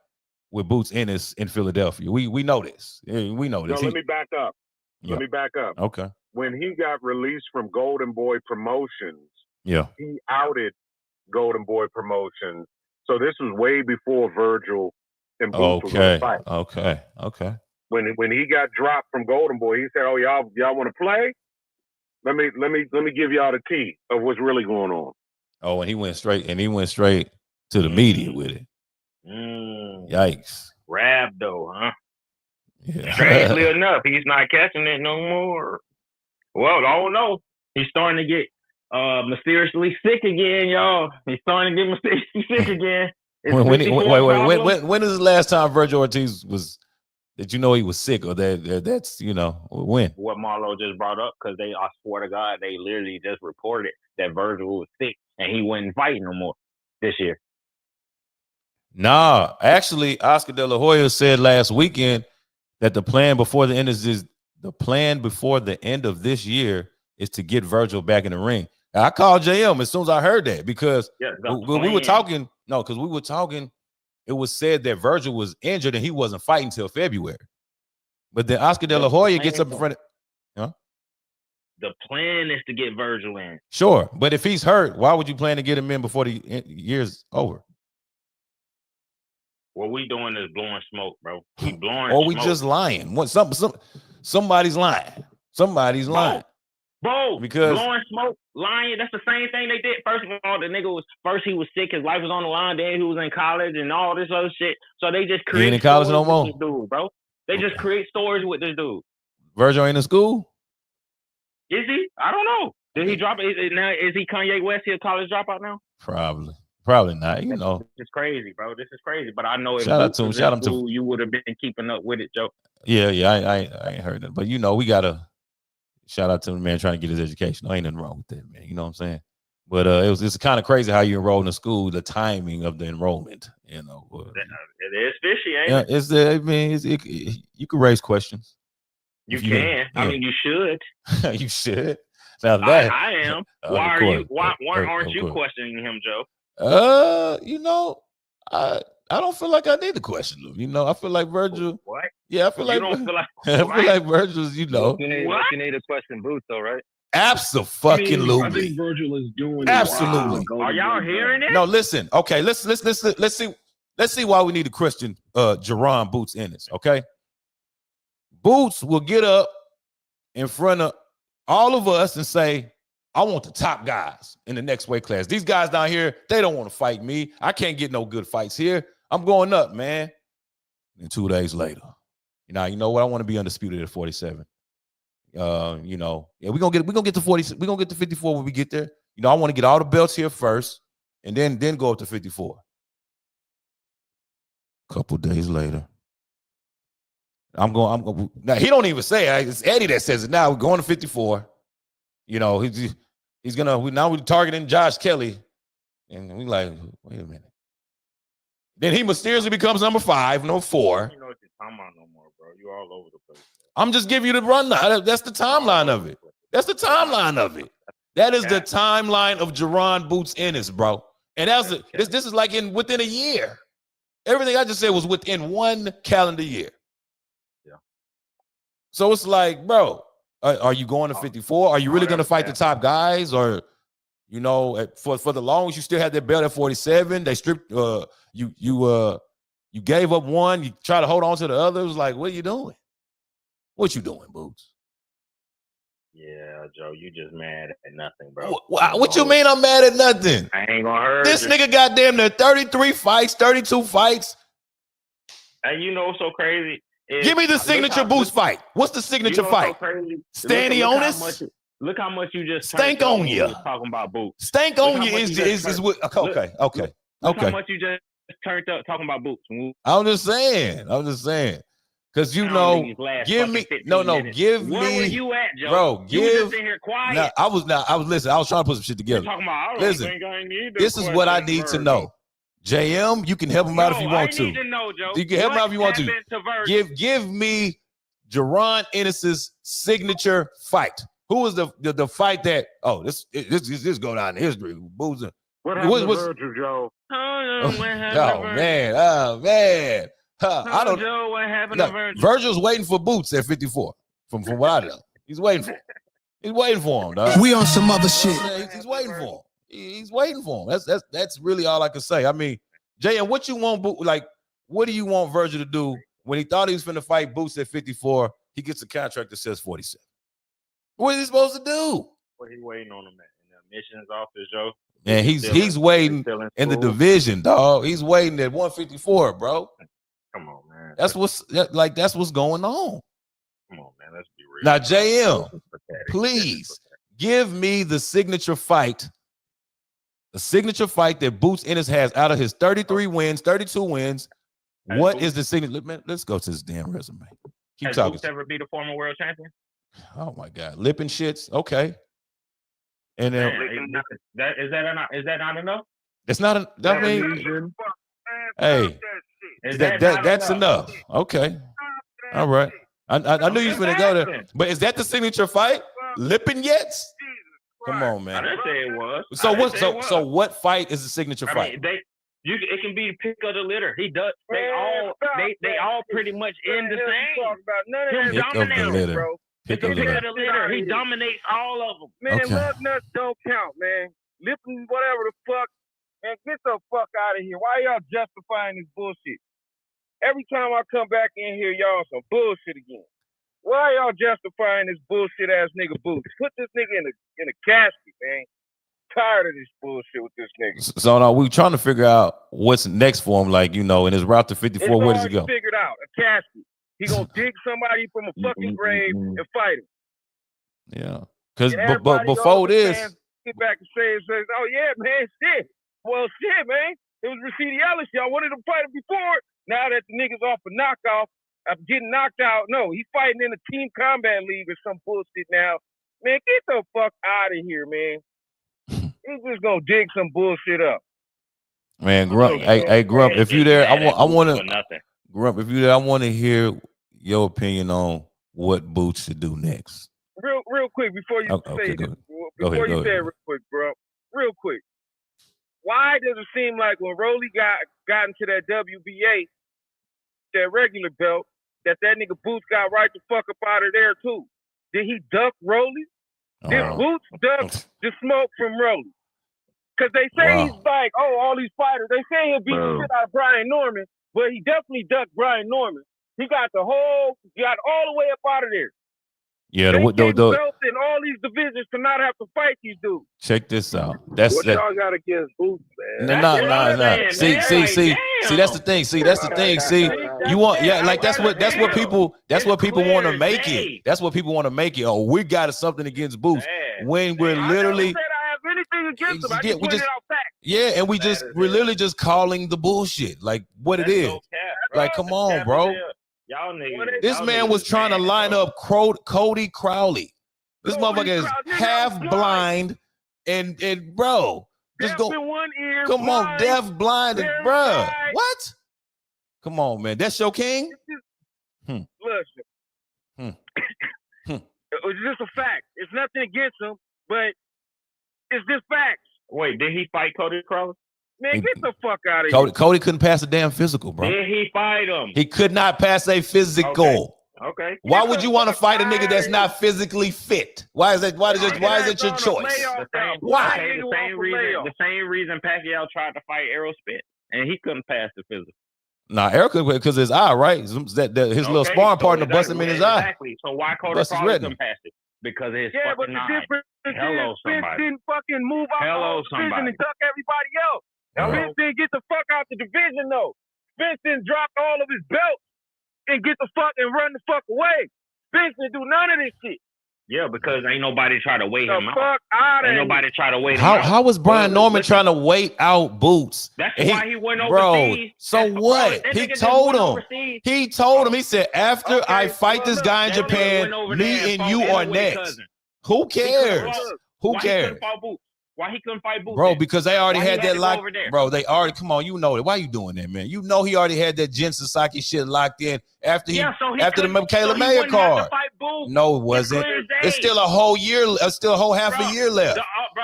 with Boots Ennis in Philadelphia. We know this. We know this. No, let me back up. Yeah. Let me back up. Okay. When he got released from Golden Boy Promotions, yeah, he outed Golden Boy Promotions. So this was way before Virgil and Boots was going to fight. Okay. When he got dropped from Golden Boy, he said, "Oh, y'all want to play? Let me give y'all the tea of what's really going on." Oh, and he went straight to the media with it. Yikes. Rabdo, huh? Yeah. Strangely enough, he's not catching it no more. Well, I don't know. He's starting to get mysteriously sick again, y'all. He's starting to get mysteriously sick again. When is the last time Virgil Ortiz was? Did you know he was sick, or that's when? What Marlo just brought up, because I swear to God, they literally just reported that Virgil was sick and he wasn't fighting no more this year. Nah, actually, Oscar De La Hoya said last weekend that the plan before the end of this year is to get Virgil back in the ring. And I called JM as soon as I heard that, because we were talking. No, because we were talking. It was said that Virgil was injured and he wasn't fighting till February. But then Oscar De La Hoya gets up in front of. The plan is to get Virgil in. Sure, but if he's hurt, why would you plan to get him in before the year's over? What we doing is blowing smoke, bro. We blowing or we smoke. just lying. Somebody's lying. Somebody's lying. Bro, because blowing smoke, lying, that's the same thing they did. First of all, the nigga he was sick, his life was on the line, then he was in college and all this other shit. So they just create he ain't in college no more. This dude, bro. They just create stories with this dude. Virgil ain't in school? Is he? I don't know. Did he drop it now? Is he Kanye West? He a college dropout now? Probably not. This is crazy, bro. This is crazy. But I know if shout out to him. You would have been keeping up with it, Joe. Yeah. I ain't heard that. But we gotta shout out to the man trying to get his education. There ain't nothing wrong with that, man. You know what I'm saying? But it's kind of crazy how you enroll in a school, the timing of the enrollment. It is fishy, ain't it? You can raise questions. You can. Yeah. I mean, you should. You should. Now that I am. Why aren't you questioning him, Joe? I don't feel like I need to question him. I feel like Virgil. What? Yeah, I feel like. You don't feel like. I feel like Virgil's. You need to question Boots, though, right? Absolutely. I think Virgil is doing. Absolutely. Are y'all hearing it? No, listen. Okay, let's see why we need to question Jaron Boots Ennis. Okay, Boots will get up in front of all of us and say, I want the top guys in the next weight class. These guys down here, they don't want to fight me. I can't get no good fights here. I'm going up, man. And 2 days later, you know what? I want to be undisputed at 47. We're gonna get to 40. We're gonna get to 54 when we get there. I want to get all the belts here first, and then go up to 54. A couple days later, I'm going. Now he don't even say it. It's Eddie that says it. Now we're going to 54. He's gonna. We're targeting Josh Kelly, and we like, wait a minute. Then he mysteriously becomes number 5, no 4. You know what you're talking about no more, bro. You're all over the place. I'm just giving you the rundown. That's the timeline of it. That is the timeline of Jaron Boots Ennis, bro. And this is like within a year. Everything I just said was within 1 calendar year. Yeah. So it's like, bro, are you going to 54? Are you really going to fight the top guys? Or, for the longest, you still had that belt at 47. They stripped you gave up one. You try to hold on to the other. It was like, what are you doing? What you doing, Boots? Yeah, Joe, you just mad at nothing, bro. What you mean I'm mad at nothing? I ain't gonna hurt this nigga goddamn near 33 fights, 32 fights. And you know what's so crazy? Give me the signature Boots fight. What's the signature fight? Stanley Onis? Look how much you just stank on you. Talking about Boots. Stank on you is what? Okay. Look how much you just turned up talking about Boots. I'm just saying. Because give me Where were you at, Joe? Bro, you was just in here quiet. I was listening. I was trying to put some shit together. Talking about, listen, this is what I need to know. JM, you can help him out if you want to. I need to know, Joe. You can help him out if you want to. Give me Jaron Ennis' signature fight. Who was the fight that? Oh, this go down in history. Boozing. What happened to Virgil, Joe? Oh man. I don't know. What happened to Virgil? Virgil's waiting for Boots at 54. From what I know, he's waiting for him. He's waiting for him, dog. We on some other shit. He's waiting for him. He's waiting for him. That's really all I can say. I mean, JM, what you want? Like, what do you want Virgil to do when he thought he was finna fight Boots at 54? He gets a contract that says 47. What is he supposed to do? What he waiting on him at in the admissions office, Joe? And he's waiting in the division, dog. He's waiting at 154, bro. Come on, man. That's what's going on. Come on, man. Let's be real. Now, JM, please give me the signature fight. The signature fight that Boots Ennis has out of his 33 wins, 32 wins. What is the signature? Man, let's go to his damn resume. Keep talking. Boots ever be the former world champion? Oh my God, lip and shits. Okay. And then is that not enough? It's not. I mean, hey, that's enough. Okay. All right. I knew you was gonna go there, but is that the signature fight? Lip and yets? Come on, man. I didn't say it was. So what fight is the signature fight? It can be pick of the litter. He does. They all pretty much end the same. Pick of the litter. Pick of the litter. He dominates all of them. Man, love nuts don't count, man. Lipping whatever the fuck. Man, get the fuck out of here. Why y'all justifying this bullshit? Every time I come back in here, y'all some bullshit again. Why y'all justifying this bullshit ass nigga Boots? Put this nigga in a casket, man. Tired of this bullshit with this nigga. So now we trying to figure out what's next for him. Like, in his route to 54, where does he go? Figured out a casket. He gonna dig somebody from a fucking grave and fight him. Yeah, because but before this, get back and say, oh yeah, man, shit. Well, shit, man. It was Rashidi Ellis. Y'all wanted to fight him before. Now that the nigga's off a knockoff, I'm getting knocked out. No, he's fighting in a team combat league or some bullshit now. Man, get the fuck out of here, man. He's just gonna dig some bullshit up. Man, Grump. Hey, Grump. If you there, I want to. Grump, if you there, I want to hear your opinion on what Boots should do next. Real quick before you say this, before you say it real quick, bro. Real quick. Why does it seem like when Rolly got into that WBA, that regular belt, that nigga Boots got right the fuck up out of there too? Did he duck Rolly? Did Boots duck the smoke from Rolly? Because they say he's like, all these fighters, they say he'll beat the shit out of Brian Norman, but he definitely ducked Brian Norman. He got all the way up out of there. Yeah, the belts in all these divisions to not have to fight these dudes. Check this out. What y'all got against Boots, man? No. See, that's the thing. See, that's the thing. See, you want, that's what people want to make it. That's what people want to make it. Oh, we got something against Boots when we're literally. I have anything against them. I just pointed out facts. Yeah, and we're literally just calling the bullshit like what it is. Like, come on, bro. This man was trying to line up Cody Crowley. This motherfucker is half blind and bro, just go. Come on, deaf, blind, and bro. What? Come on, man. That's your king. Listen, it's just a fact. It's nothing against him, but it's just facts. Wait, did he fight Cody Crowley? Man, get the fuck out of here. Cody couldn't pass a damn physical, bro. Did he fight him? He could not pass a physical. Okay. Why would you want to fight a nigga that's not physically fit? Why is that? Why is it your choice? Why? The same reason Pacquiao tried to fight Errol Spence, and he couldn't pass the physical. Nah, Errol couldn't because his eye, right? His little sparring partner busted him in his eye. Exactly. So why Cody Crowley couldn't pass it? Because his fucking eye. Hello, somebody. Spence didn't fucking move out of the division and duck everybody else. Spence didn't get the fuck out the division, though. Spence didn't drop all of his belts and get the fuck and run the fuck away. Spence didn't do none of this shit. Yeah, because ain't nobody try to wait him out. Fuck out Ain't of nobody try to wait him out. How was Brian Norman trying to wait out Boots? That's And why he went bro, overseas. so what? Bro, He told him. He told him. He said, after I fight this guy in Japan, me and you are next. Who cares? Who cares? Why he couldn't fight Boots? Bro, because they already had that locked. locked. Bro, they already, come on, you know it. Why you doing that, man? You know he already had that Jen Sasaki shit locked in after after the Michaela Mayer card. No, it wasn't. It's still a whole year, still a whole half a year left.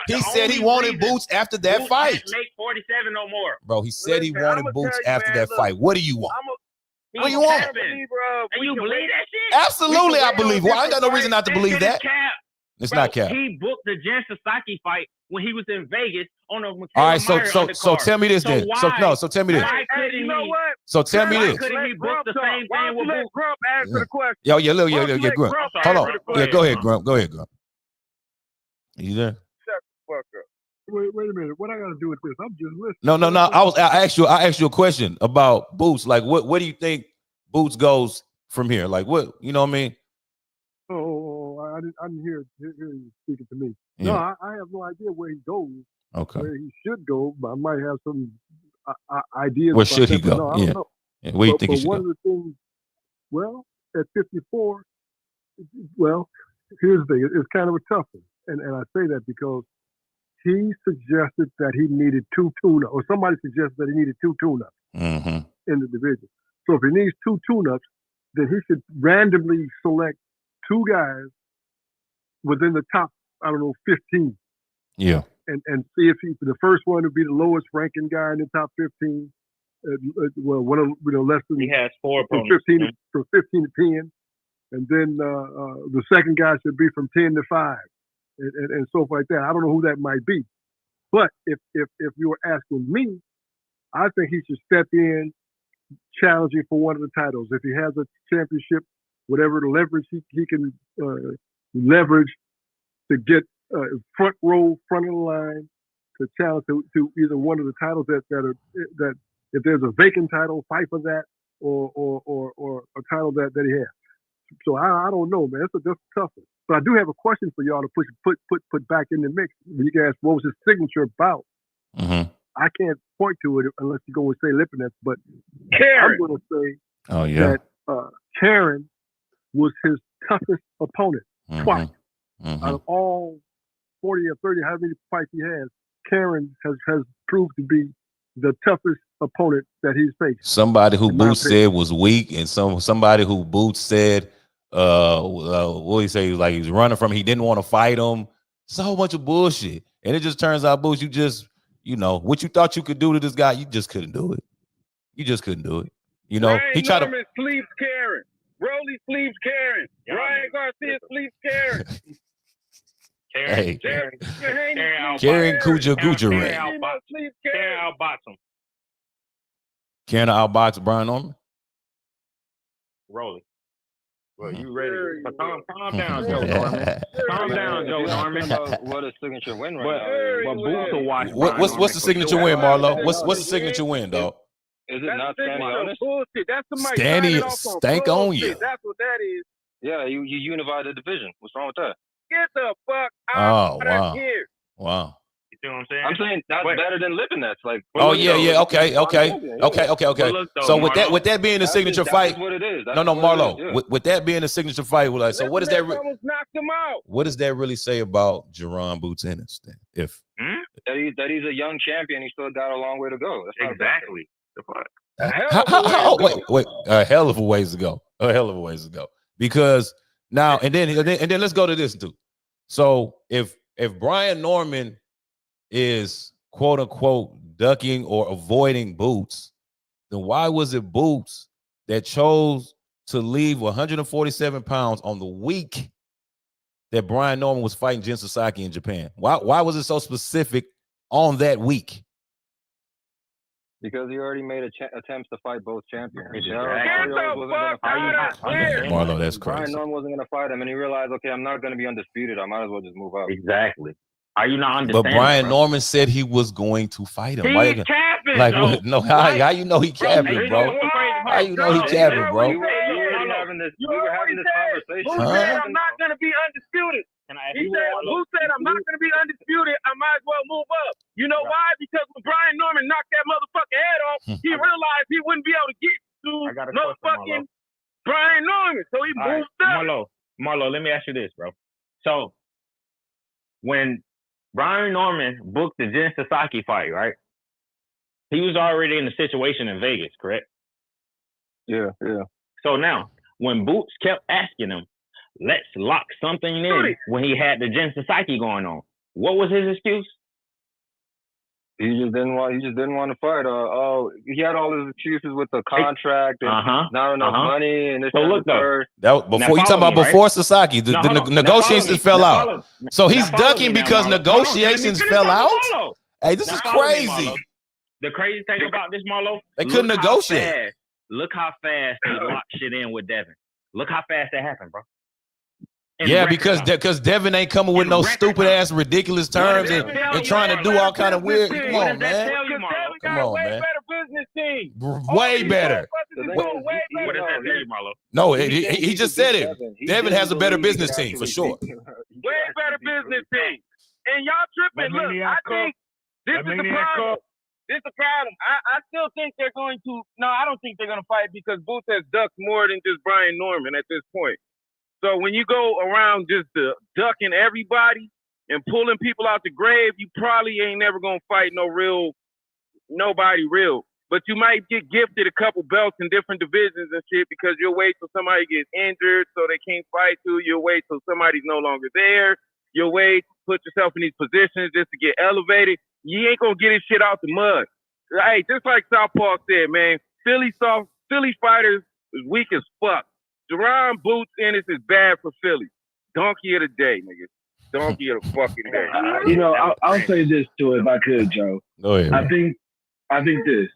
He said he wanted Boots after that fight. Make 47 no more. Bro, he said he wanted Boots after that fight. What do you want? What do you want? And you believe that shit? Absolutely, I believe. Well, I ain't got no reason not to believe that. It's not cap. He booked the Jen Sasaki fight when he was in Vegas on a McKenna All right, so tell me this then. So tell me this. You know what? So tell me this. Couldn't he book the same thing with Boots? Grump answer the question. Yeah, Grump. Hold on. Yeah, go ahead, Grump. You there? Shut the fuck up. Wait a minute. What I got to do with this? I'm just listening. No. I asked you a question about Boots. Like, what do you think Boots goes from here? Like, what, you know what I mean? I didn't hear you speaking to me. Yeah. No, I have no idea where he goes. Okay. Where he should go, but I might have some ideas. Where should he go? No, I don't know. Yeah. Where you think he should one go? of the things, well, at 54, well, here's the thing. It's kind of a tough one. And I say that because he suggested that he needed 2 tune-ups, or somebody suggested that he needed 2 tune-ups in the division. So if he needs 2 tune-ups, then he should randomly select 2 guys within the top, 15. Yeah. And see if the first one would be the lowest ranking guy in the top 15. One of less than he has 4 from opponents. 15 to 10, and then the second guy should be from 10 to 5, and so forth like that. I don't know who that might be, but if you were asking me, I think he should step in, challenging for one of the titles. If he has a championship, whatever the leverage he can leverage to get front row, front of the line, to challenge to either one of the titles that if there's a vacant title, fight for that, or a title that he has. So I don't know, man. That's a tough one. But I do have a question for y'all to put back in the mix. You can ask, what was his signature about? I can't point to it unless you go and say Lipinets, but Karen. I'm going to say that Karen was his toughest opponent twice. Out of all 40 or 30, how many fights he has, Karen has proved to be the toughest opponent that he's faced. Somebody who Boots said was weak, and somebody who Boots said, what he say, like he was running from, he didn't want to fight him. It's a whole bunch of bullshit, and it just turns out, Boots, you just, what you thought you could do to this guy, you just couldn't do it. You just couldn't do it. He tried Norman sleeps Karen. Rolly sleeps Karen. Ryan Garcia sleeps Karen. Hey, Karen Kujaran. Karen outbox him. Karen outbox Brian Norman. Rolly. Well, you ready? So calm down, Joe Norman. Calm down, Joe Norman. What a signature win right now. But Boots will watch. What's the signature win, Marlo? What's the signature win, dog? Is it not Stanny Ennis? Bullshit. That's somebody Stanny stank on you. That's what that is. Yeah, you unified the division. What's wrong with that? Get the fuck out of here. Wow. You see what I'm saying? I'm saying that's better than Lipinets. Like, Okay. So with that being the signature fight, what it is. Marlo. With that being the signature fight, so what does that? Almost knocked him out. What does that really say about Jaron Boots Ennis then? If that he's a young champion, he still got a long way to go. That's exactly. Wait, a hell of a ways to go. Because now and then let's go to this too. So if Brian Norman is quote unquote ducking or avoiding Boots, then why was it Boots that chose to leave 147 pounds on the week that Brian Norman was fighting Jen Sasaki in Japan? Why was it so specific on that week? Because he already made attempts to fight both champions. Marlo, that's crazy. Brian Norman wasn't going to fight him, and he realized, okay, I'm not going to be undisputed. I might as well just move out. Exactly. Are you not understanding? But Brian Norman said he was going to fight him. He's capping. Like, no, how you know he capping, bro? How you know he capping, bro? We were having this stipulation. Who said I'm not going to be undisputed? He said, who said I'm not going to be undisputed? I might as well move up. You know why? Because when Brian Norman knocked that motherfucking head off, he realized he wouldn't be able to get to motherfucking Brian Norman. So he moved up. Marlo, let me ask you this, bro. So when Brian Norman booked the Jen Sasaki fight, right? He was already in the situation in Vegas, correct? Yeah. So now, when Boots kept asking him, let's lock something in when he had the Jen Sasaki going on, what was his excuse? He just didn't want to fight. He had all his excuses with the contract and not enough money and this. So look though, that before you talking about before Sasaki, the negotiations fell out. So he's ducking because negotiations fell out. Hey, this is crazy. The crazy thing about this, Marlo, they couldn't negotiate. Look how fast they locked shit in with Devin. Look how fast that happened, bro. Yeah, because Devin ain't coming with no stupid ass ridiculous terms and trying to do all kind of weird. Come on, man. Come on, man. Way better. What does that tell you, Marlo? No, he just said it. Devin has a better business team for sure. Way better business team. And y'all tripping. Look, I think this is the problem. This is the problem. I still think they're going to. No, I don't think they're going to fight because Boots has ducked more than just Brian Norman at this point. So when you go around just ducking everybody and pulling people out the grave, you probably ain't never gonna fight nobody real. But you might get gifted a couple belts in different divisions and shit because you'll wait till somebody gets injured so they can't fight you. You'll wait till somebody's no longer there. You'll wait, put yourself in these positions just to get elevated. You ain't gonna get this shit out the mud. Hey, just like Southpaw said, man, Philly fighters is weak as fuck. Jaron Boots Ennis is bad for Philly. Donkey of the day, nigga. Donkey of the fucking day. You know, I'll say this too, if I could, Joe. Go ahead. I think this.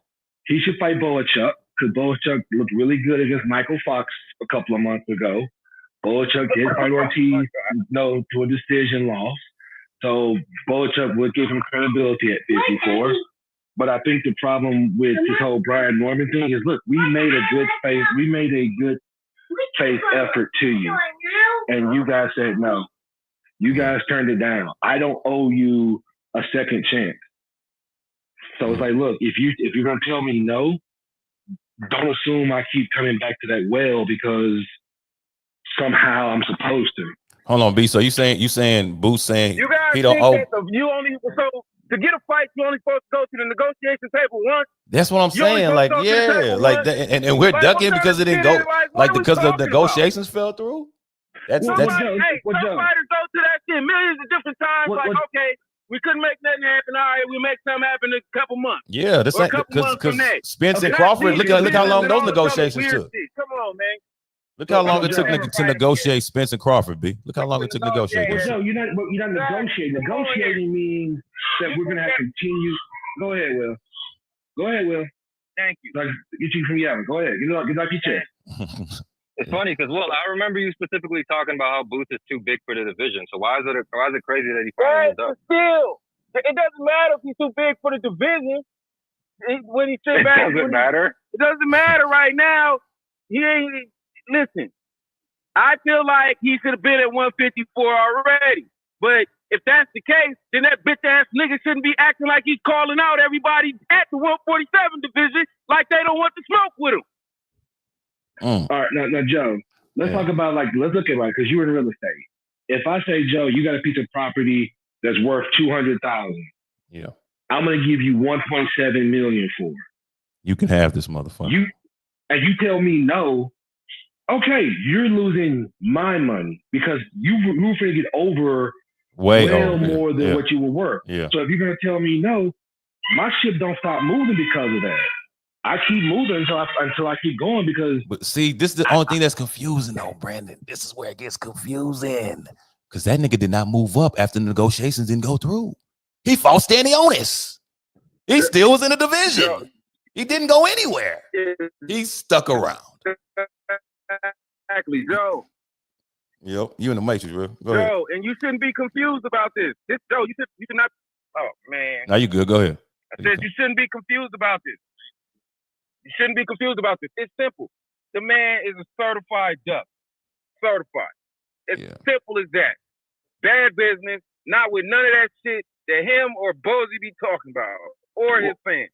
He should fight Boachuk because Boachuk looked really good against Michael Fox a couple of months ago. Boachuk did fight Ortiz, to a decision loss. So Boachuk would give him credibility at 54. But I think the problem with this whole Brian Norman thing is, look, we made a good faith effort to you, and you guys said no. You guys turned it down. I don't owe you a second chance. So it's like, look, if you're gonna tell me no, don't assume I keep coming back to that well because somehow I'm supposed to. Hold on, B. So you saying Boots saying you guys he don't owe? To get a fight, you only supposed to go to the negotiation table once. That's what I'm saying. Like, yeah, like, and we're ducking because it didn't go, like, because the negotiations fell through. That's. Hey, some fighters go to that shit millions of different times. Okay, we couldn't make nothing happen. All right, we'll make something happen in a couple months. Yeah, this ain't because Spence and Crawford. Look how long those negotiations took. Come on, man. Look how long it took to negotiate Spence and Crawford, B. Look how long it took to negotiate. Well, Joe, you're not negotiating. Negotiating means that we're gonna have continue. Go ahead, Will. Thank you. Get you from Yavin. Go ahead. Get off your chest. It's funny because, Will, I remember you specifically talking about how Boots is too big for the division. So why is it crazy that he finally moved up? Still, it doesn't matter if he's too big for the division. When he sit back, it doesn't matter. It doesn't matter right now. He ain't. Listen, I feel like he should have been at 154 already. But if that's the case, then that bitch ass nigga shouldn't be acting like he's calling out everybody at the 147 division like they don't want to smoke with him. All right, now Joe, let's talk about let's look at because you were in real estate. If I say, Joe, you got a piece of property that's worth $200,000, yeah, I'm gonna give you $1.7 million for it. You can have this motherfucker. You tell me no. Okay, you're losing my money because you were going to get over way more than what you were worth. Yeah. So if you're going to tell me no, my ship don't stop moving because of that. I keep moving until I keep going because. But see, this is the only thing that's confusing, though, Brandon. This is where it gets confusing because that nigga did not move up after the negotiations didn't go through. He fought Stanionis. He still was in the division. He didn't go anywhere. He stuck around. Exactly, Joe. Yep, you in the matrix, bro. Go Joe, ahead. And you shouldn't be confused about this. Joe, you should not. Oh man. Now you good. Go ahead. I said you shouldn't be confused about this. You shouldn't be confused about this. It's simple. The man is a certified duck. certified. It's simple as that. Bad business, not with none of that shit that him or Bozy be talking about, or his fans.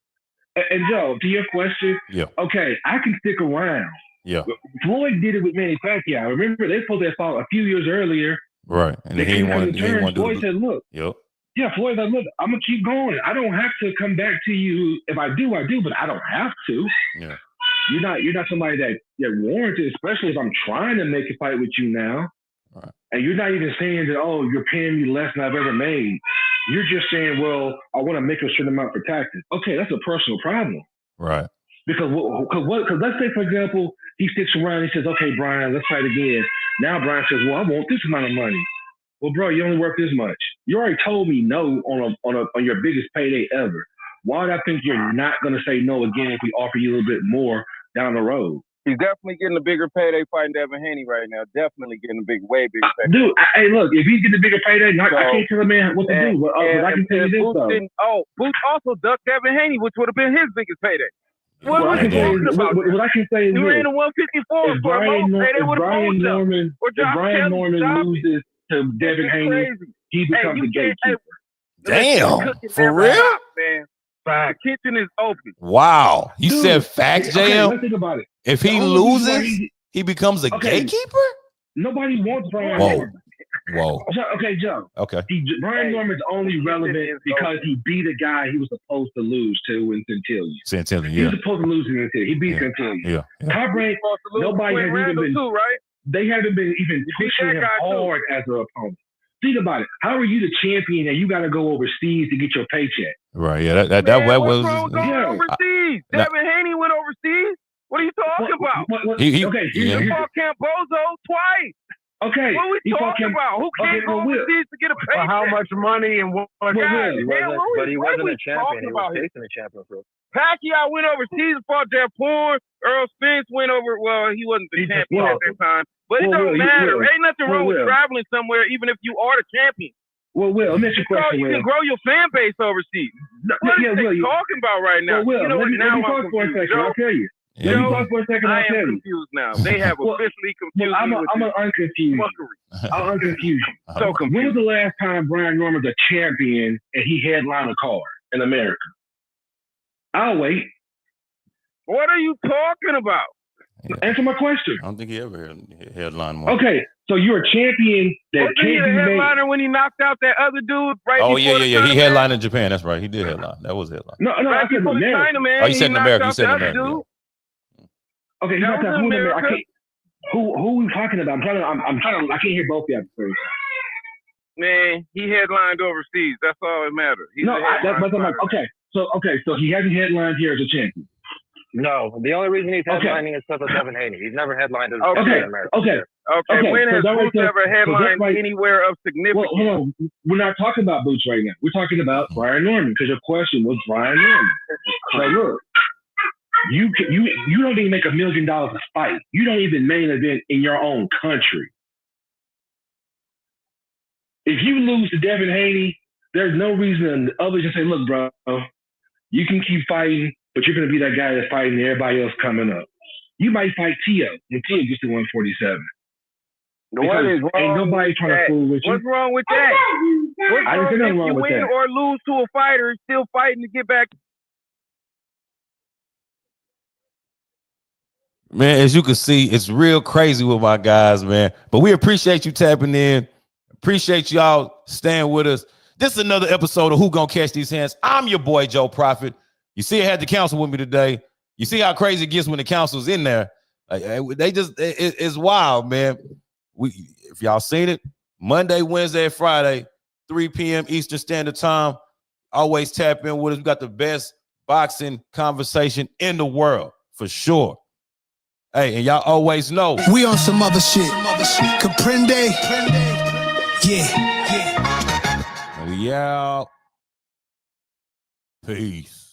And Joe, to your question, okay, I can stick around. Yeah. Floyd did it with Manny Pacquiao. Remember, they supposed to have fought a few years earlier. Right. And they he couldn't come wanted to terms. Floyd said, look. Yep. Yeah, Floyd said, look, I'm going to keep going. I don't have to come back to you. If I do, I do, but I don't have to. Yeah. You're not somebody that warranted, especially if I'm trying to make a fight with you now. Right. And you're not even saying that, oh, you're paying me less than I've ever made. You're just saying, well, I want to make a certain amount for taxes. Okay, that's a personal problem. Right. Because let's say, for example, he sticks around and he says, okay, Brian, let's fight again. Now Brian says, well, I want this amount of money. Well, bro, you only worth this much. You already told me no on your biggest payday ever. Why would I think you're not going to say no again if we offer you a little bit more down the road? He's definitely getting a bigger payday fighting Devin Haney right now. Definitely getting a way bigger payday. Dude, hey, look, if he's getting a bigger payday, I can't tell a man what to do. But I can tell you this, though. Boots also ducked Devin Haney, which would have been his biggest payday. What I can say is he ran a 154 for a low payday with a Brian Norman loses to Devin Haney, he becomes the gatekeeper. Damn, for real? Stop, man. The kitchen is open. Wow. You said facts, JM? Let's think about it. If he loses, he becomes a gatekeeper? Nobody wants Brian Norman. Whoa. Okay, Joe. Okay. Brian Norman's only relevant because he beat a guy he was supposed to lose to in Centillion. He was supposed to lose in Centillion. He beat Centillion. Yeah. Top rank, nobody has even been. Too, right? They haven't been even pushing him hard as an opponent. Think about it. How are you the champion and you got to go overseas to get your paycheck? Right. Yeah. That was. Overseas. Devin Haney went overseas. What are you talking about? He fought Cambozo twice. Okay. What are we talking about? Who can't go overseas to get a paycheck? How much money and what? But he wasn't a champion. He was facing a champion. Pacquiao went overseas and fought Jaipur. Earl Spence went over. Well, he wasn't the champion at that time. But it don't matter. Ain't nothing wrong with traveling somewhere, even if you are the champion. Well, Will, let me ask you a question. You can grow your fan base overseas. What are they talking about right now? Well, you know what? Now I'm confused. I'll tell you. I am confused now. They have officially confused me with I'm unconfused. I'll unconfuse you. So confused. When was the last time Brian Norman's a champion and he headlined a card in America? I'll wait. What are you talking about? Answer my question. I don't think he ever headlined one. Okay, so you're a champion that can't be made. Headliner when he knocked out that other dude right before the he headlined in Japan. That's right. He did headline. That was headline. No, I said in America. Oh, you said in America. You said in America. Okay, who are we talking about? I'm trying to. I can't hear both of you. Man, he headlined overseas. That's all that matters. So he hasn't headlined here as a champion. No, the only reason he's headlining is because of Devin Haney. He's never headlined as a champion in America. Okay. When has Boots ever headlined anywhere of significance? Well, hold on. We're not talking about Boots right now. We're talking about Brian Norman because your question was Brian Norman. So look, you don't even make $1 million a fight. You don't even main event in your own country. If you lose to Devin Haney, there's no reason others just say, look, bro, you can keep fighting, but you're going to be that guy that's fighting everybody else coming up. You might fight Tio when Tio gets to 147. What is wrong? Ain't nobody trying to fool with you. What's wrong with that? I didn't say nothing wrong with that. If you win or lose to a fighter, he's still fighting to get back. Man, as you can see, it's real crazy with my guys, man. But we appreciate you tapping in. Appreciate y'all staying with us. This is another episode of Who Gonna Catch These Hands. I'm your boy, Joe Prophet. You see, I had the council with me today. You see how crazy it gets when the council's in there. It's wild, man. If y'all seen it, Monday, Wednesday, and Friday, 3 p.m. Eastern Standard Time. Always tap in with us. We got the best boxing conversation in the world, for sure. Hey, and y'all always know. We on some other shit. Comprende? Yeah. We out. Peace.